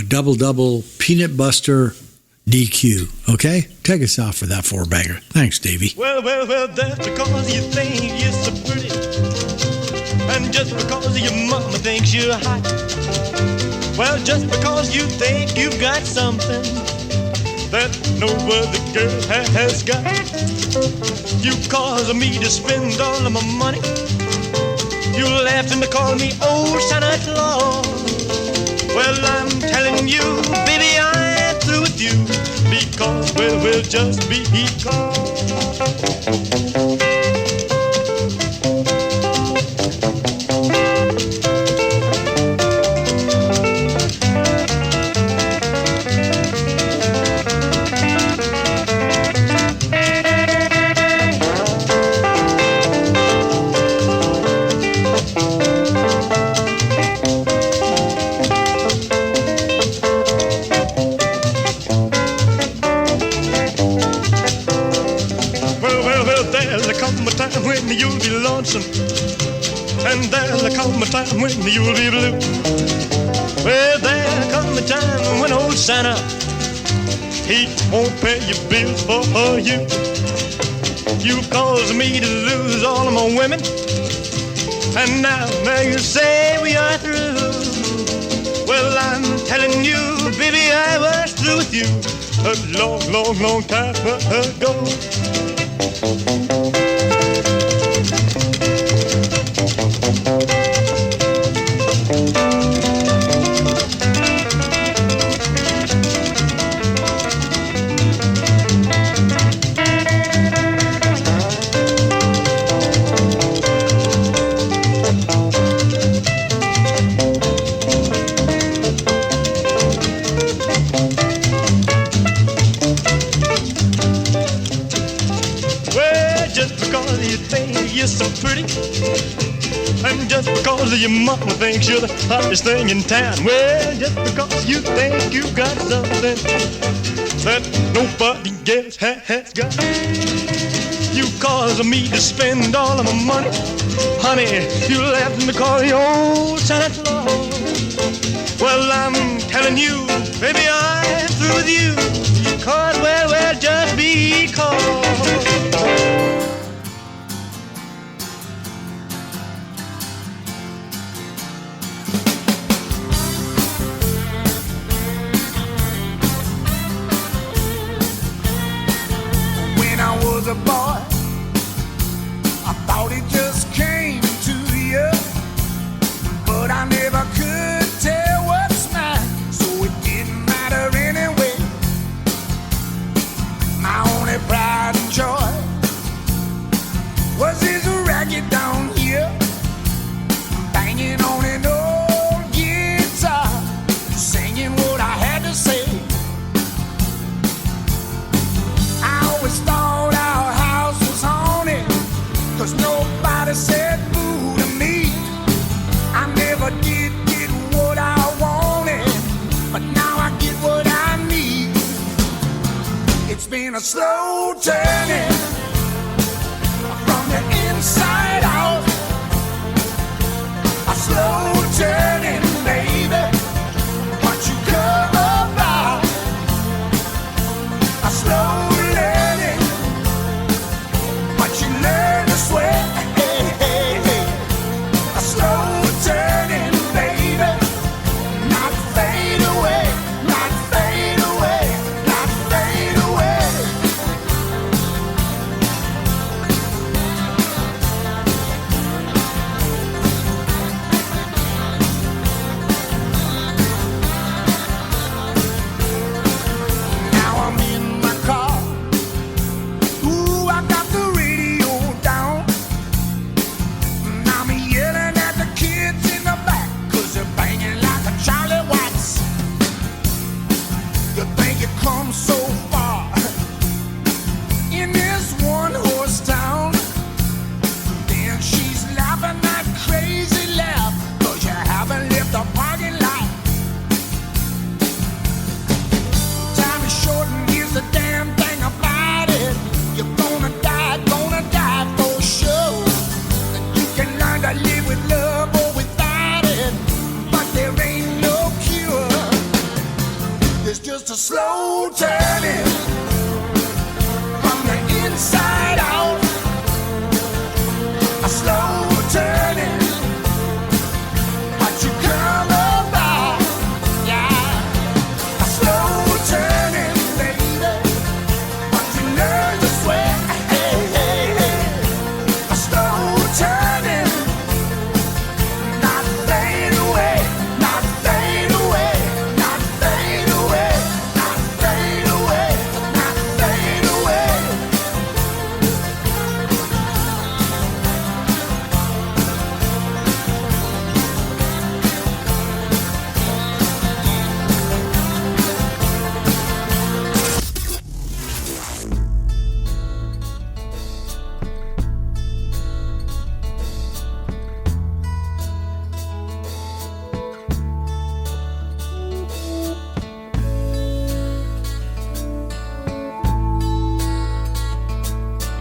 Double Peanut Buster DQ. Okay? Take us out for that four-bagger. Thanks, Davey. Well, that's because you think you're so pretty. And just because your mama thinks you're hot. Well, just because you think you've got something that no other girl has got. You cause me to spend all of my money. You laughed and called me old Santa Claus. Well, I'm telling you, baby, I'm through with you. Because, we'll just be because. You'll be lonesome, and there'll come a time when you'll be blue. Well, there'll come a time when old Santa, he won't pay your bills for you. You caused me to lose all of my women, and now you say we are through. Well, I'm telling you, baby, I was through with you a long time ago. Just because your mama thinks you're the hottest thing in town. Well, just because you think you got something that nobody else has got. You causing me to spend all of my money. Honey, you left me to call your old Santa Claus. Well, I'm telling you, baby, I'm through with you. Because, well, just because. When I was a boy, I thought it just came to you, but I never could tell what's mine, so it didn't matter anyway. My only pride and joy was this racket down here, banging on an old guitar, singing what I had to say. I always thought our house was haunted, 'cause nobody said boo to me. I never did get what I wanted, but now I get what I need. It's been a slow turning from the inside out, a slow turning, baby, but you come about, a slow learning, but you learn to sweat, a slow turning, baby, not fade away, not fade away, not fade away. Now I'm in my car. Ooh, I got the radio down. And I'm yelling at the kids in the back, 'cause they're banging like a Charlie Watts. You think you come so far in this one-horse town, then she's laughing that crazy laugh, 'cause you haven't left the parking lot. Time is short and here's the damn thing about it. You're gonna die for sure. And you can learn to live with love or without it, but there ain't no cure. It's just a slow turning from the inside out, a slow turning, but you come about, yeah, a slow turning, baby, but you learn to sweat, a slow turning, not fade away, not fade away, not fade away, not fade away, not fade away.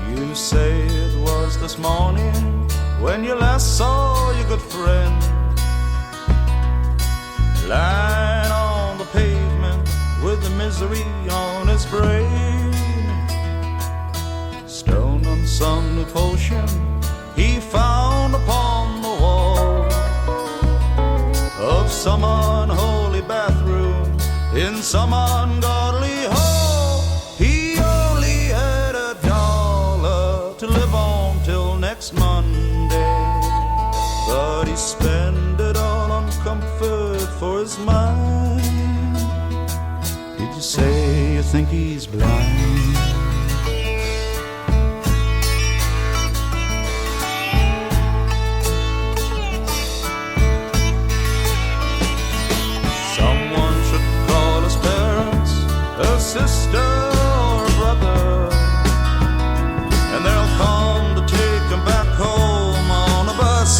You say it was this morning when you last saw your good friend lying on the pavement with the misery on his brain. Stoned on some new potion he found upon the wall of some unholy bathroom in some ungodly hall. He only had $1 to live on till next Monday, but he spent it all on comfort for his mind. Did you say you think he's blind? Someone should call his parents, a sister or a brother, and they'll come to take him back home on a bus.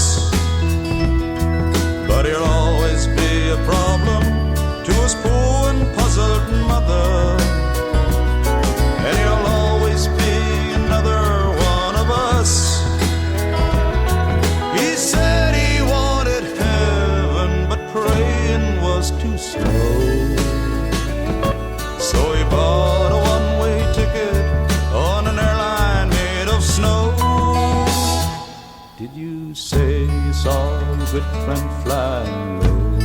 did you say you saw your good friend flying low?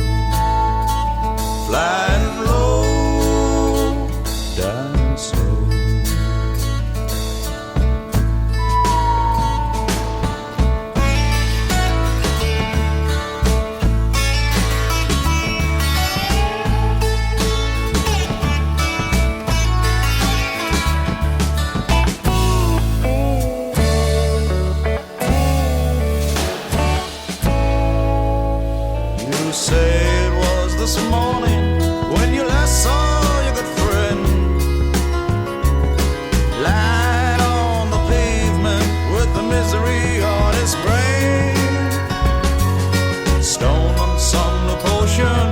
Flying low, down slow. This morning when you last saw your good friend lying on the pavement with the misery on his brain. Stone and some new potion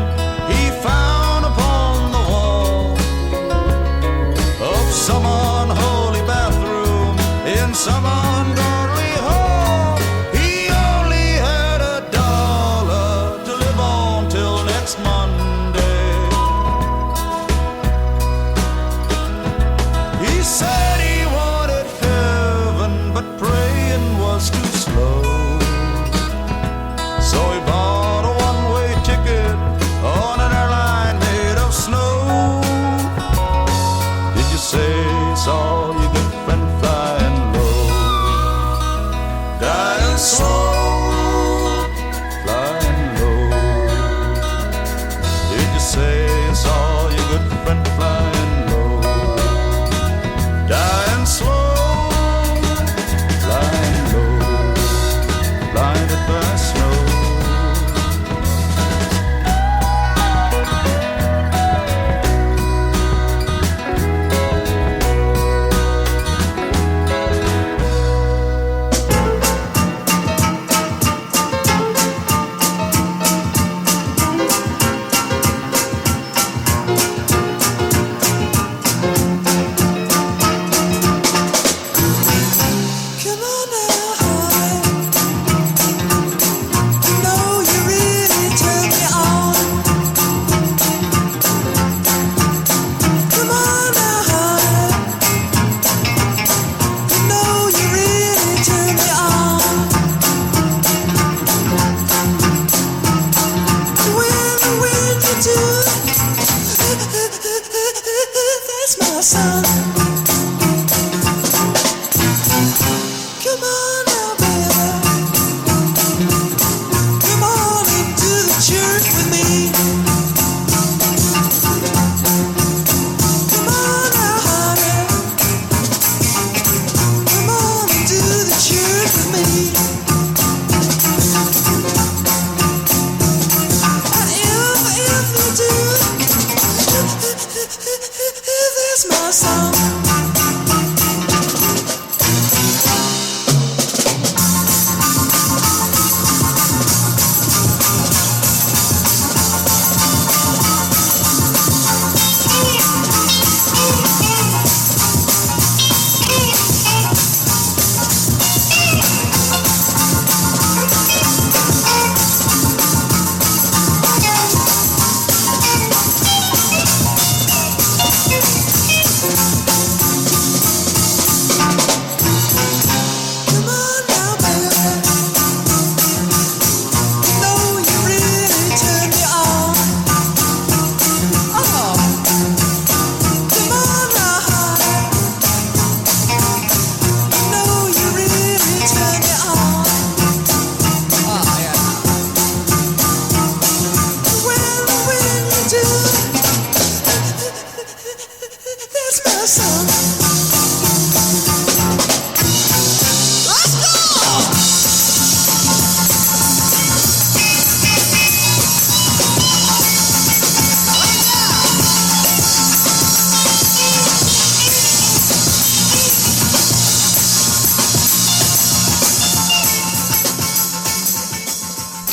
he found upon the wall of some unholy bathroom in some ungodly hall. He only had $1 to live on till next month. Said he wanted heaven, but praying was too slow. So he bought a one-way ticket on an airline made of snow. Did you say you saw your good friend flying low? Dying slow, flying low. Did you say you saw your good friend flying low? Dying slow, flying low, blinded by snow.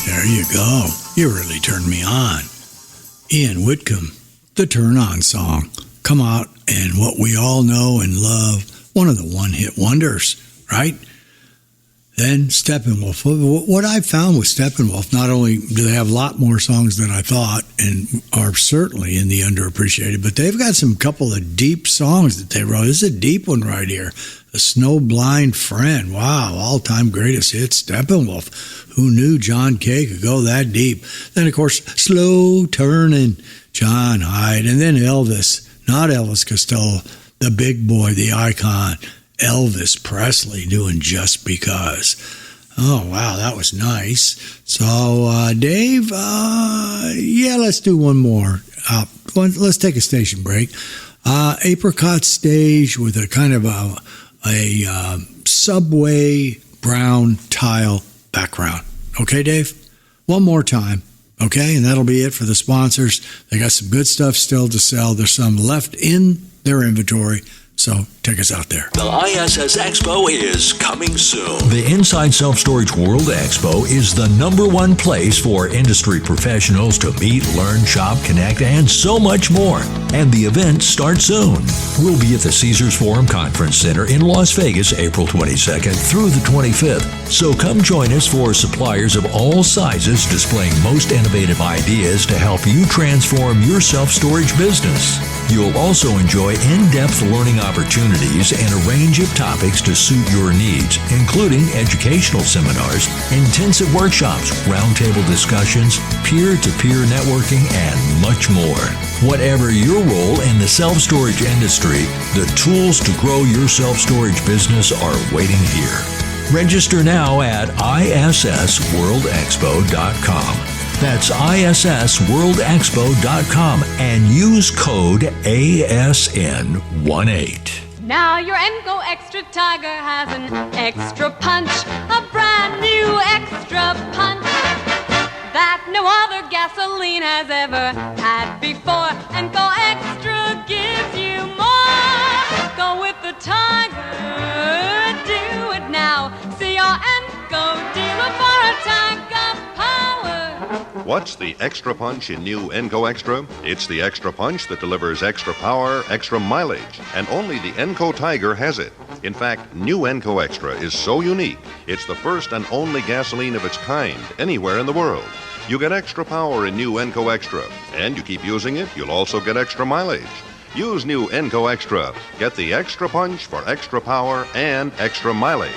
There you go. You really turned me on. Ian Whitcomb, the Turn On song. Come out and what we all know and love, one of the one-hit wonders, right? Then Steppenwolf. What I found with Steppenwolf, not only do they have a lot more songs than I thought and are certainly in the underappreciated, but they've got some couple of deep songs that they wrote. This is a deep one right here. The Snowblind Friend. Wow, all-time greatest hit, Steppenwolf. Who knew John Kay could go that deep? Then, of course, Slow Turning, John Hyde. And then Elvis, not Elvis Costello, the big boy, the icon, Elvis Presley, doing Just Because. Oh, wow, that was nice. So, Dave, let's do one more. Let's take a station break. Apricot Stage with a kind of a subway brown tile background. Okay, Dave? One more time. Okay, and that'll be it for the sponsors. They got some good stuff still to sell. There's some left in their inventory. So take us out there. The ISS Expo is coming soon. The Inside Self Storage World Expo is the #1 place for industry professionals to meet, learn, shop, connect, and so much more. And the event starts soon. We'll be at the Caesars Forum Conference Center in Las Vegas, April 22nd through the 25th. So come join us for suppliers of all sizes displaying most innovative ideas to help you transform your self-storage business. You'll also enjoy in-depth learning opportunities and a range of topics to suit your needs, including educational seminars, intensive workshops, roundtable discussions, peer-to-peer networking, and much more. Whatever your role in the self-storage industry, the tools to grow your self-storage business are waiting here. Register now at issworldexpo.com. That's issworldexpo.com and use code ASN18. Now your Enco Extra Tiger has an extra punch, a brand new extra punch that no other gasoline has ever had before. Enco Extra gives you more. Go with the Tiger, do it now. See your Enco dealer for a Tiger Power. What's the extra punch in new Enco Extra? It's the extra punch that delivers extra power, extra mileage, and only the Enco Tiger has it. In fact, new Enco Extra is so unique, it's the first and only gasoline of its kind anywhere in the world. You get extra power in new Enco Extra, and you keep using it, you'll also get extra mileage. Use new Enco Extra. Get the extra punch for extra power and extra mileage.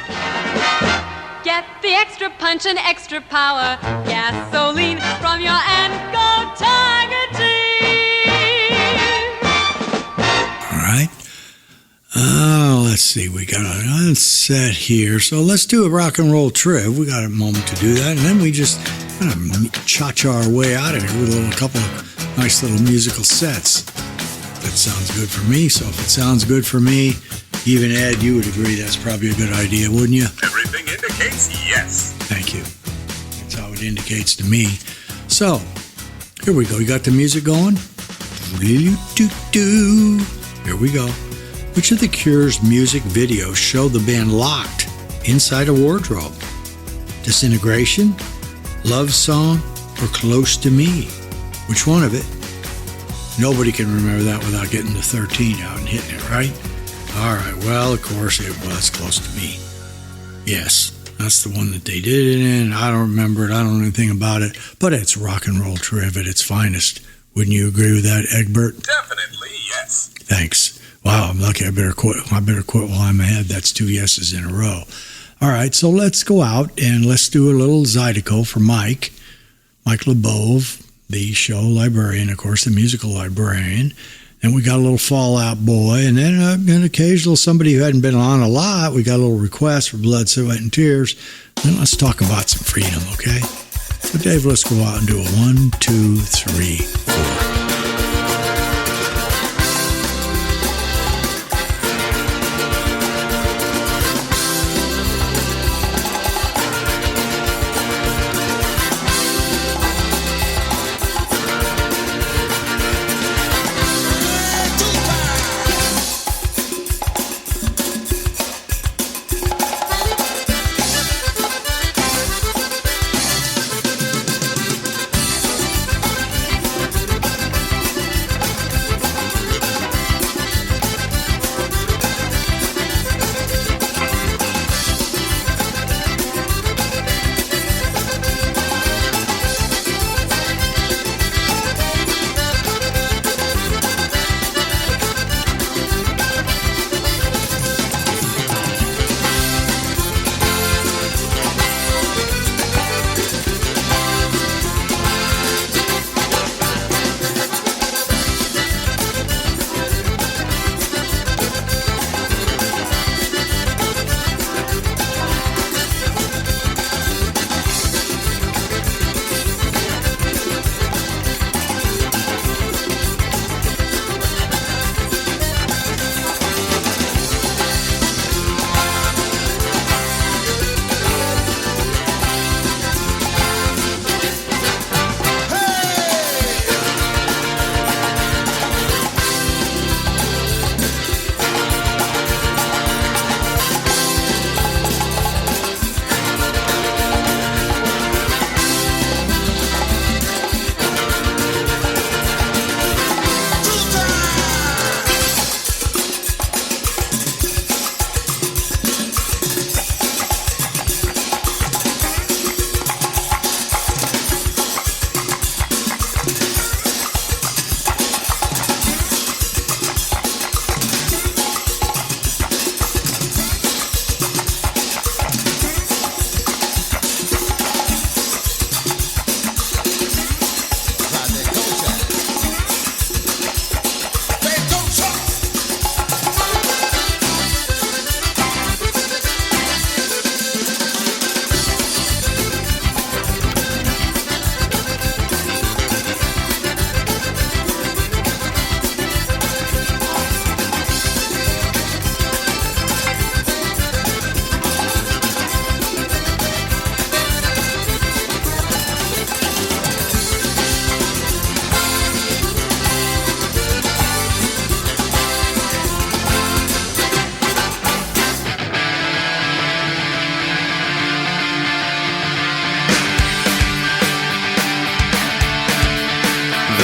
Get the extra punch and extra power gasoline from your Enco Tiger team. All right. Let's see. We got a set here. So let's do a rock and roll trip. We got a moment to do that. And then we just kind of cha-cha our way out of here with a couple of nice little musical sets. That sounds good for me. So if it sounds good for me, even Ed, you would agree that's probably a good idea, wouldn't you? Everything indicates yes. Thank you. That's how it indicates to me. So, here we go. You got the music going? Here we go. Which of the Cure's music videos show the band locked inside a wardrobe? Disintegration, Love Song, or Close to Me? Which one of it? Nobody can remember that without getting the 13 out and hitting it, right? All right, well, of course, it was Close to Me. Yes, that's the one that they did it in. I don't remember it. I don't know anything about it. But it's rock and roll trivia at its finest. Wouldn't you agree with that, Egbert? Definitely, yes. Thanks. Wow, I'm lucky. I better quit while I'm ahead. That's 2 yeses in a row. All right, so let's go out and let's do a little Zydeco for Mike LeBove, the show librarian, of course, the musical librarian. And we got a little Fallout Boy, and then an occasional somebody who hadn't been on a lot. We got a little request for Blood, Sweat, and Tears. Then let's talk about some freedom, okay? So, Dave, let's go out and do a 1, 2, 3, 4.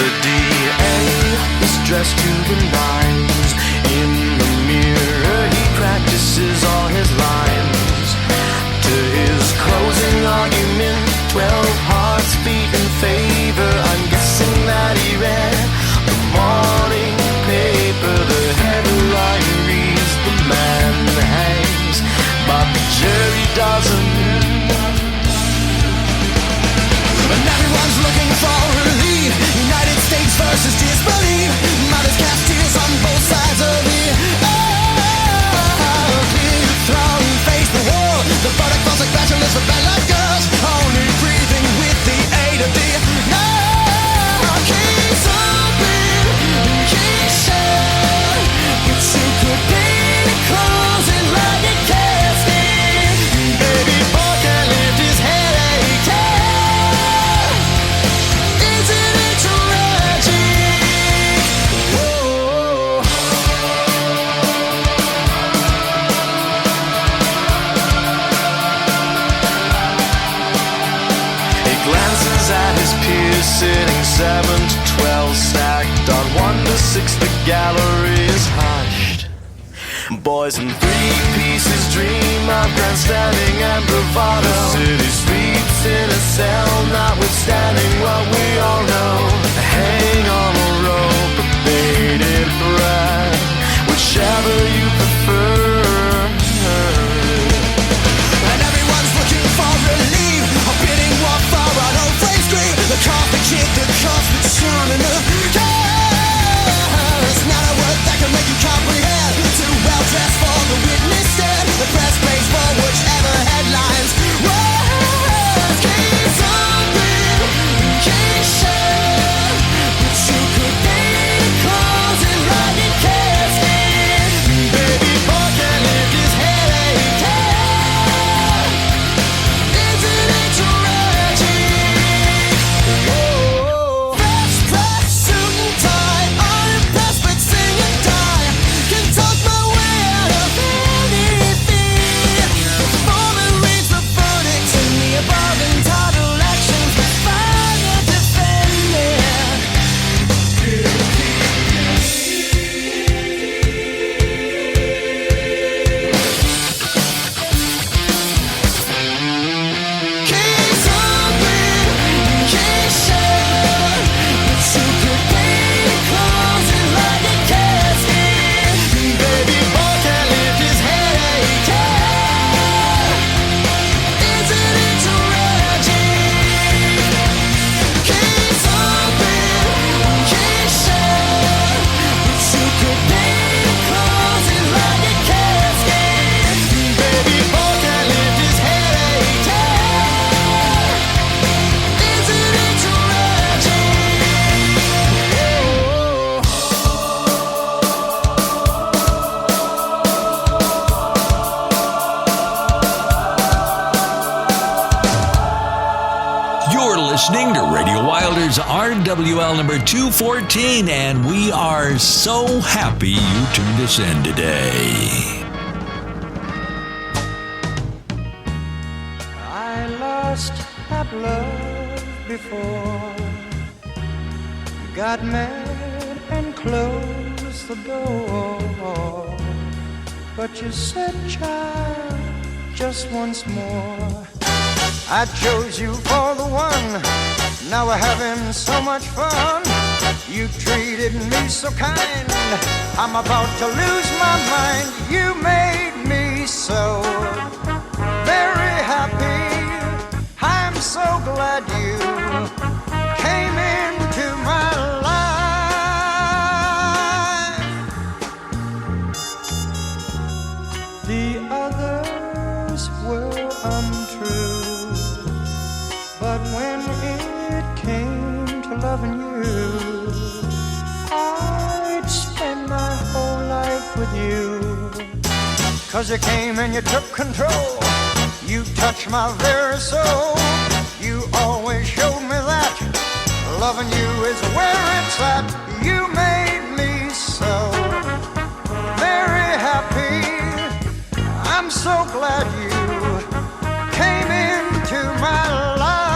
The DA is dressed to the nines. In the mirror he practices all his lines. To his closing argument, 12 hearts beat in favor. I'm guessing that he read the morning paper. The headline reads, "The man hangs," but the jury doesn't. And everyone's looking for relief. United States versus disbelief. Mothers cast tears on both sides of the clear throne, face the wall. The verdict falls like bachelors for bad luck girls. Only breathing with the aid of the keys open, keys shut. But you could be closing like a casket. Baby boy can't lift his head aching. Isn't it tragic? Whoa. He glances at his peers sitting 7 to 12 stacked on 1 to 6. The gallery is hushed. Boys in 3 pieces dream of grandstanding and bravado. The city sleeps in a cell, notwithstanding what we all know. Hang on a rope, a bated breath, whichever you prefer. And everyone's looking for relief, a bidding war for an old flame scream. The coffee kid, the cuff, the sun and the gas. Not a word that can make you comprehend. Too well dressed for the witness stand. The press pays for whichever headlines. Words keys open, keys shut. But you could be closing like a casket. Baby boy can't lift his head aching. Isn't it tragic? Whoa. Fresh dress, suit and tie, unimpressed but sing and die. Can talk my way out of anything. The foreman reads the verdicts in the above entitled actions. The father defended. Keys open, keys shut. But you could be closing like a casket. Baby boy can't lift his head aching. Isn't it tragic? Keys open, keys shut. But you could be closing like a casket. Baby boy can't lift his head aching. Isn't it tragic? You're listening to Radio Wilder's RWL number 214, and we are so happy you tuned us in today. I lost that love before. Got mad and closed the door. But you said, child, just once more. I chose you for the one. Now we're having so much fun. You treated me so kind. I'm about to lose my mind. You made me so very happy. I'm so glad you came into my life. The others were untrue. But when it came to loving you, I'd spend my whole life with you. 'Cause you came and you took control. You touched my very soul. You always showed me that loving you is where it's at. You made me so very happy. I'm so glad you came into my life.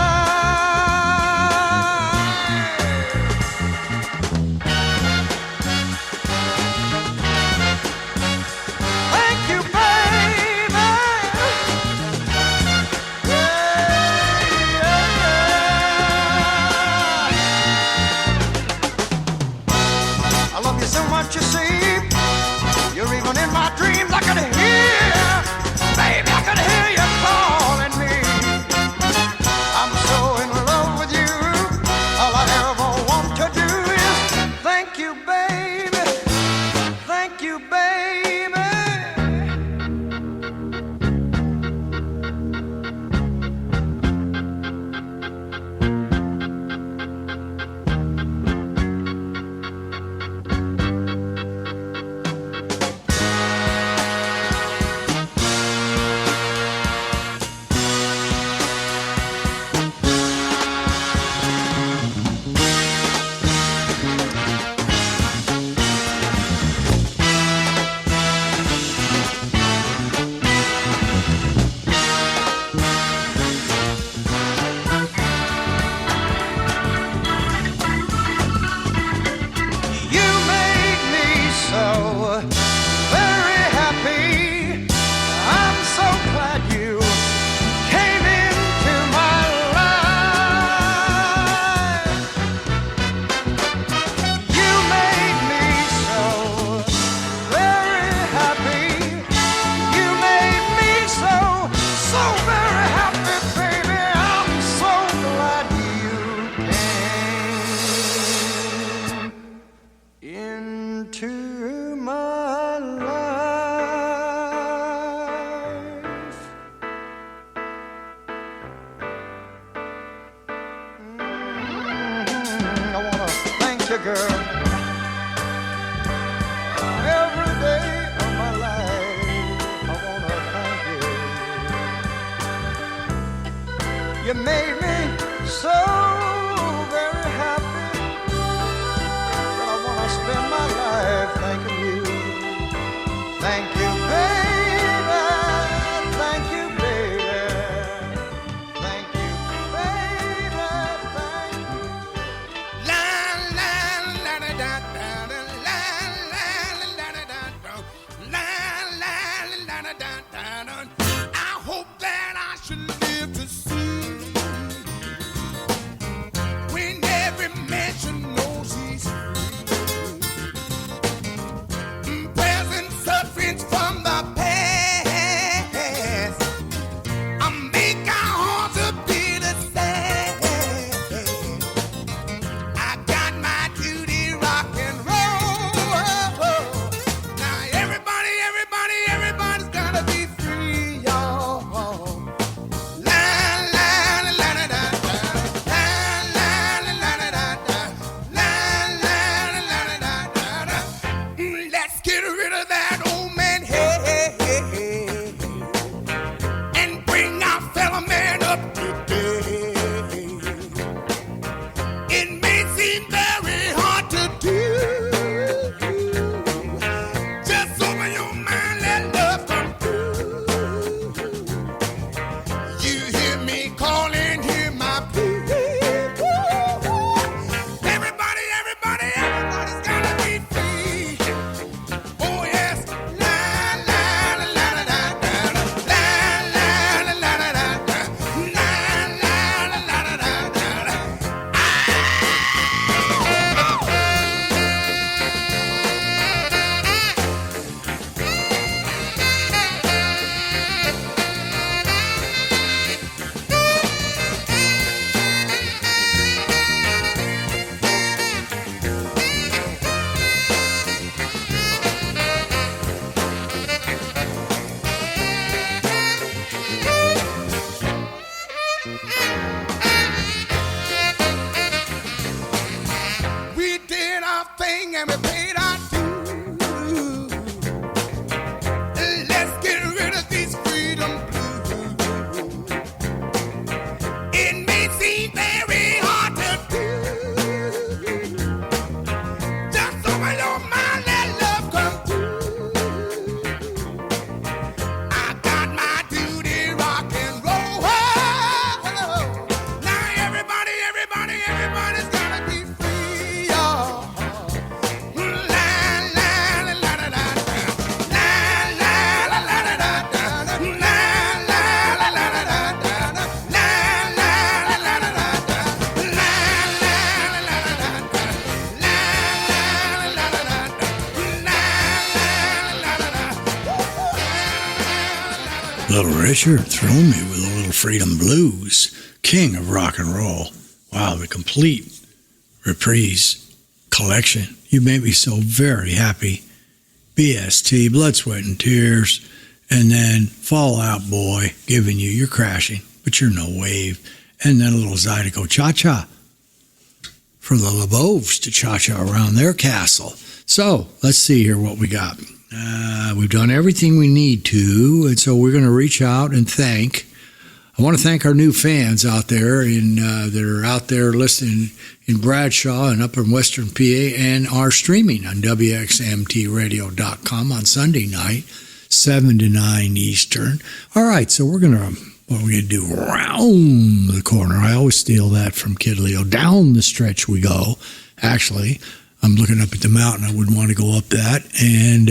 girl. Every day of my life, I wanna thank you. You made me so very happy that I wanna spend my life thanking you. Thank you, baby. Thank you, baby. Thank you, baby. Thank you. La la la da da da da la la la da da da la la la da da da da. I hope that I should live to see when every man should knows he's free. Present sufferings from the past. I make our hearts a bit sad. I got my duty rock and roll. Now everybody's gotta be free, y'all. La la la la da da da. La la la la da da da. La la la la da da da. Let's get rid of that old man head and bring our fellow man up to date. It may seem very hard to do. Just open your mind, let love come through. You hear me calling, hear my plea. Everybody's gotta be free. Oh yes, la la la la da da da, la la la la da da da, la la la la da da da. We did our thing and we paid our dues. Let's get rid of these freedom blues. It may seem very hard to do. Just open your mind, let love come through. I got my duty rock and roll. Now everybody's gotta be free, y'all. La la la la da da da. La la la la da da da. La la la la da da da. La la la la da da da. La la la la da da da. La la la la da da da. La la la la da da. Little Richard thrilling me with a little Freedom Blues, king of rock and roll. Wow, the complete reprise collection. You made me so very happy. BST, Blood, Sweat, and Tears, and then Fall Out Boy, giving you You're Crashing, but You're No Wave, and then a little Zydeco Cha-Cha for the LeBeaufs to cha-cha around their castle. So, let's see here what we got. We've done everything we need to, and so we're going to reach out and thank. I want to thank our new fans out there that are out there listening in Bradshaw and up in Western PA, and are streaming on WXMTradio.com on Sunday night, 7 to 9 Eastern. All right, so what are we going to do? Round the corner. I always steal that from Kid Leo. Down the stretch we go. Actually, I'm looking up at the mountain. I wouldn't want to go up that. And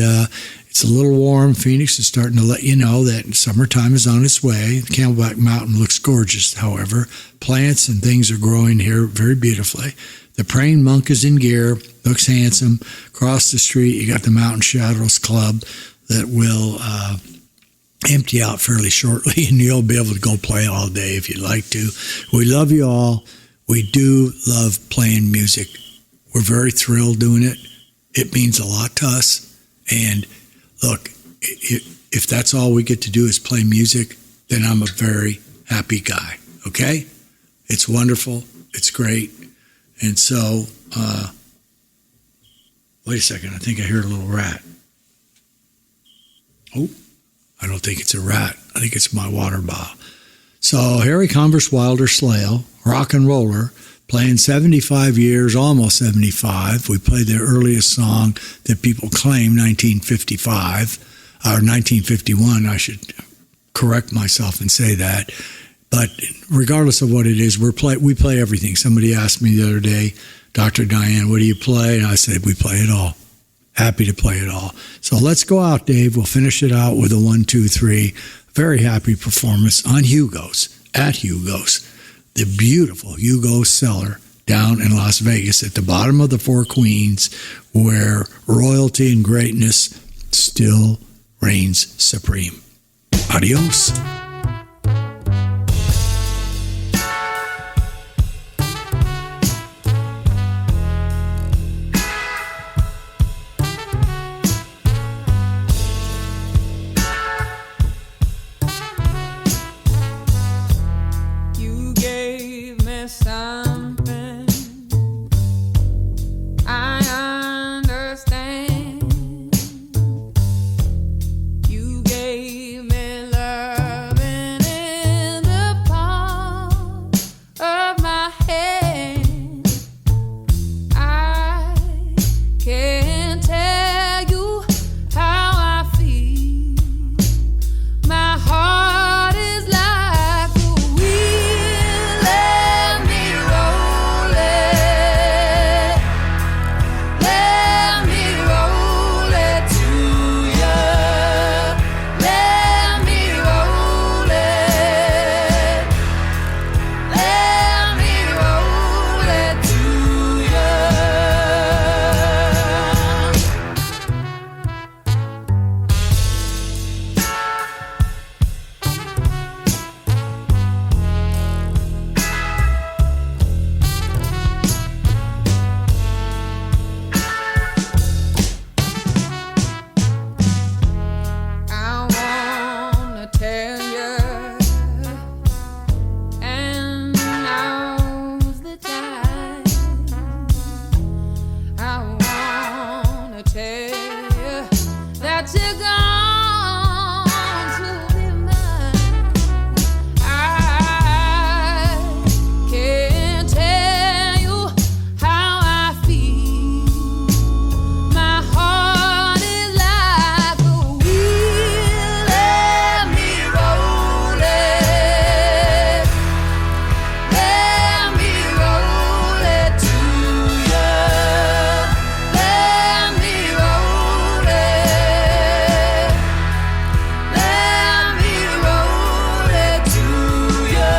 it's a little warm. Phoenix is starting to let you know that summertime is on its way. The Camelback Mountain looks gorgeous, however. Plants and things are growing here very beautifully. The Praying Monk is in gear, looks handsome. Across the street, you got the Mountain Shadows Club that will empty out fairly shortly, and you'll be able to go play all day if you'd like to. We love you all. We do love playing music. We're very thrilled doing it. It means a lot to us. And look, if that's all we get to do is play music, then I'm a very happy guy, okay? It's wonderful. It's great. And so Wait a second. I think I heard a little rat. Oh, I don't think it's a rat. I think it's my water bottle. So Harry Converse Wilder Slale, rock and roller, playing 75 years, almost 75. We played their earliest song that people claim 1955, or 1951. I should correct myself and say that. But regardless of what it is, we play everything. Somebody asked me the other day, Dr. Diane, what do you play? And I said, we play it all. Happy to play it all. So let's go out, Dave. We'll finish it out with a 1, 2, 3. Very happy performance on Hugos, at Hugos, the beautiful Hugos cellar down in Las Vegas at the bottom of the Four Queens, where royalty and greatness still reigns supreme. Adios. Something I understand. You gave me loving in the palm of my hand. I can't tell you how I feel. My heart is like a wheel. Let me roll it. Let me roll it to you. Let me roll it. Let me roll it to you. I wanna tell you, and now's the time. I wanna tell you that you're going to be mine. I can't tell you how I feel. My heart is like a wheel. Let me roll it. Let me roll it to you. Let me roll it. Let me roll it to you.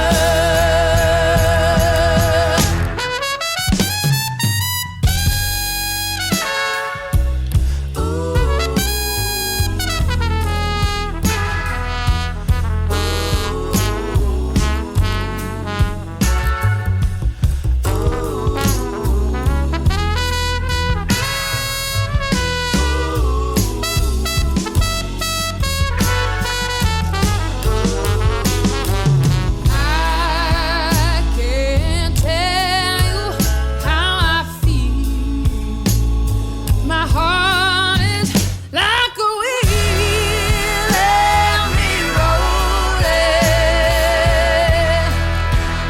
I can't tell you how I feel. My heart is like a wheel. Let me roll it.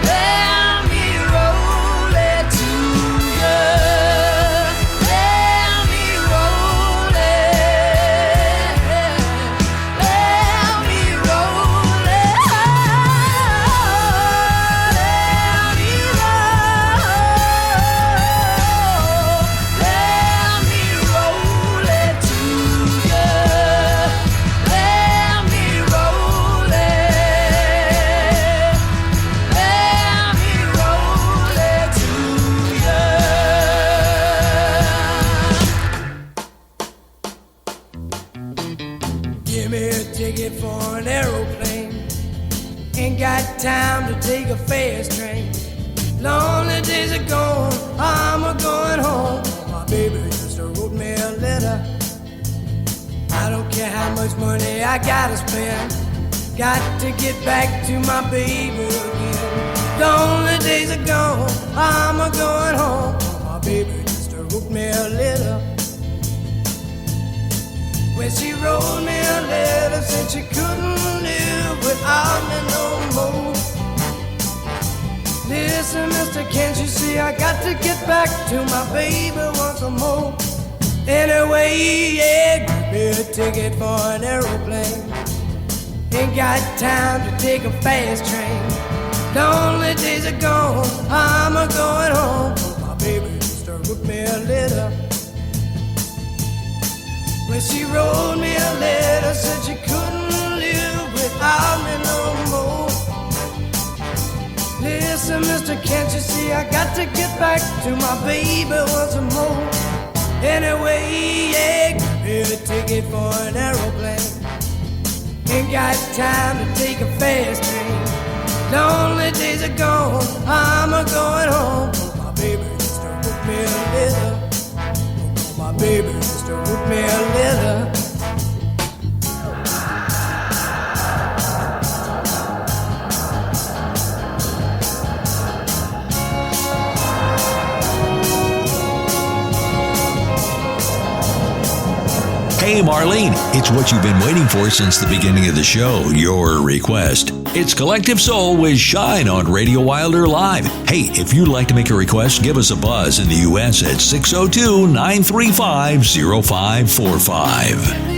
Let me roll it to you. Let me roll it. Let me roll it. Let me roll it to you. Let me roll it. Let me roll it to you. Give me a ticket for an aeroplane. Ain't got time to take a fast train. Lonely days are gone, I'm a going home. My baby just wrote me a letter. I don't care how much money I gotta spend. Got to get back to my baby again. Lonely days are gone, I'm a going home. My baby just wrote me a letter. I got to get back to my baby once more. Anyway, yeah, give me a ticket for an aeroplane. Ain't got time to take a fast train. Lonely days are gone, I'm a going home. My baby used to wrote me a letter. When she wrote me a letter, said she couldn't live without me no more. Listen, mister, can't you see I got to get back to my baby once more. Anyway, yeah, give me a ticket for an aeroplane. Ain't got time to take a fast train. Lonely days are gone, I'm a going home. My baby used to wrote me a letter. My baby used to wrote me a letter. Hey, Marlene, it's what you've been waiting for since the beginning of the show, your request. It's Collective Soul with Shine on Radio Wilder Live. Hey, if you'd like to make a request, give us a buzz in the U.S. at 602-935-0545.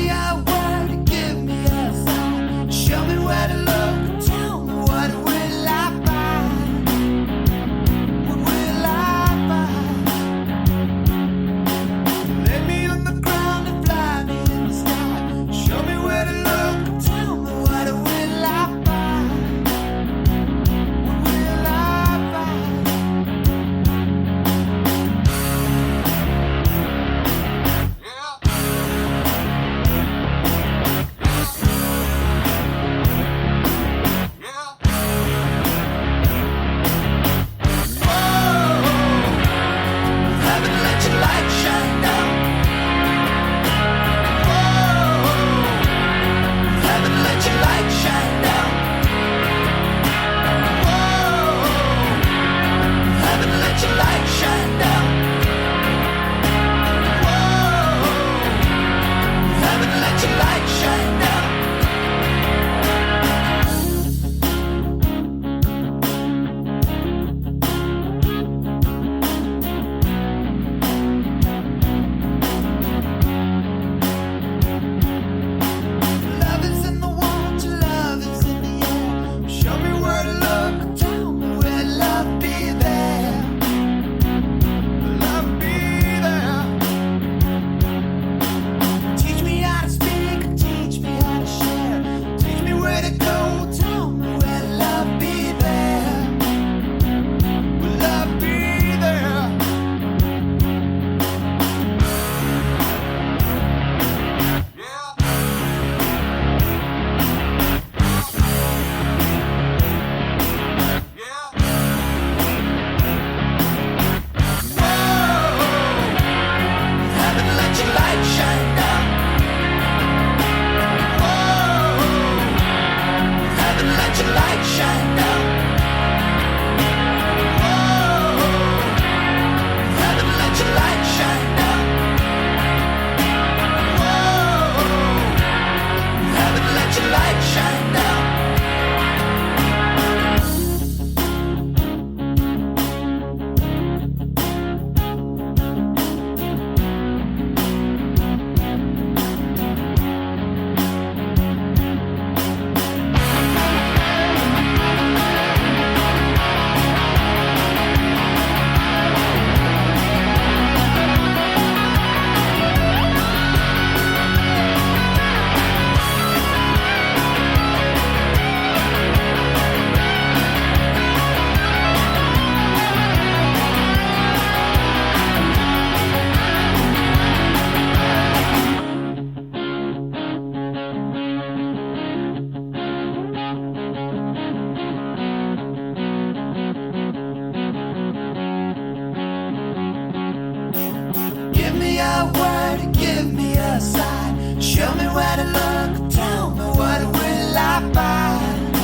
Show me where to look, tell me what will I find?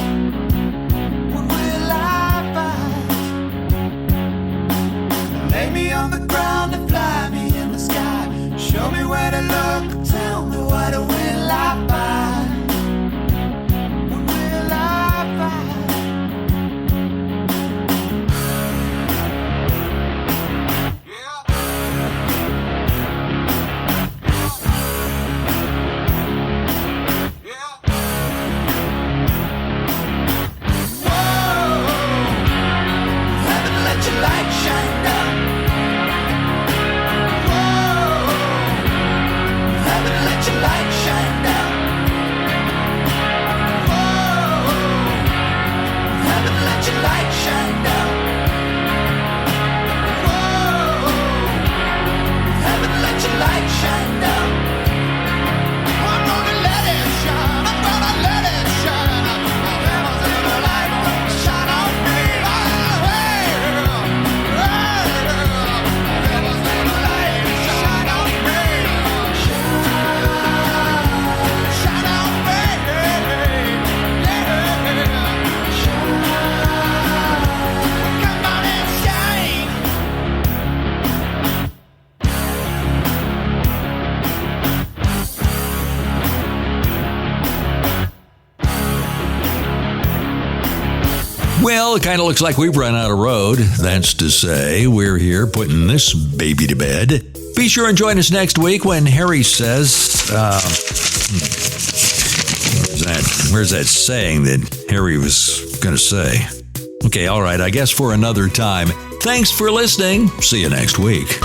What will I find? Lay me on the ground and fly me in the sky. Show me where to look, tell me what will I find? What will I find? Well, it kind of looks like we've run out of road. That's to say, we're here putting this baby to bed. Be sure and join us next week when Harry says, where's that saying that Harry was going to say? Okay, all right, I guess for another time. Thanks for listening. See you next week.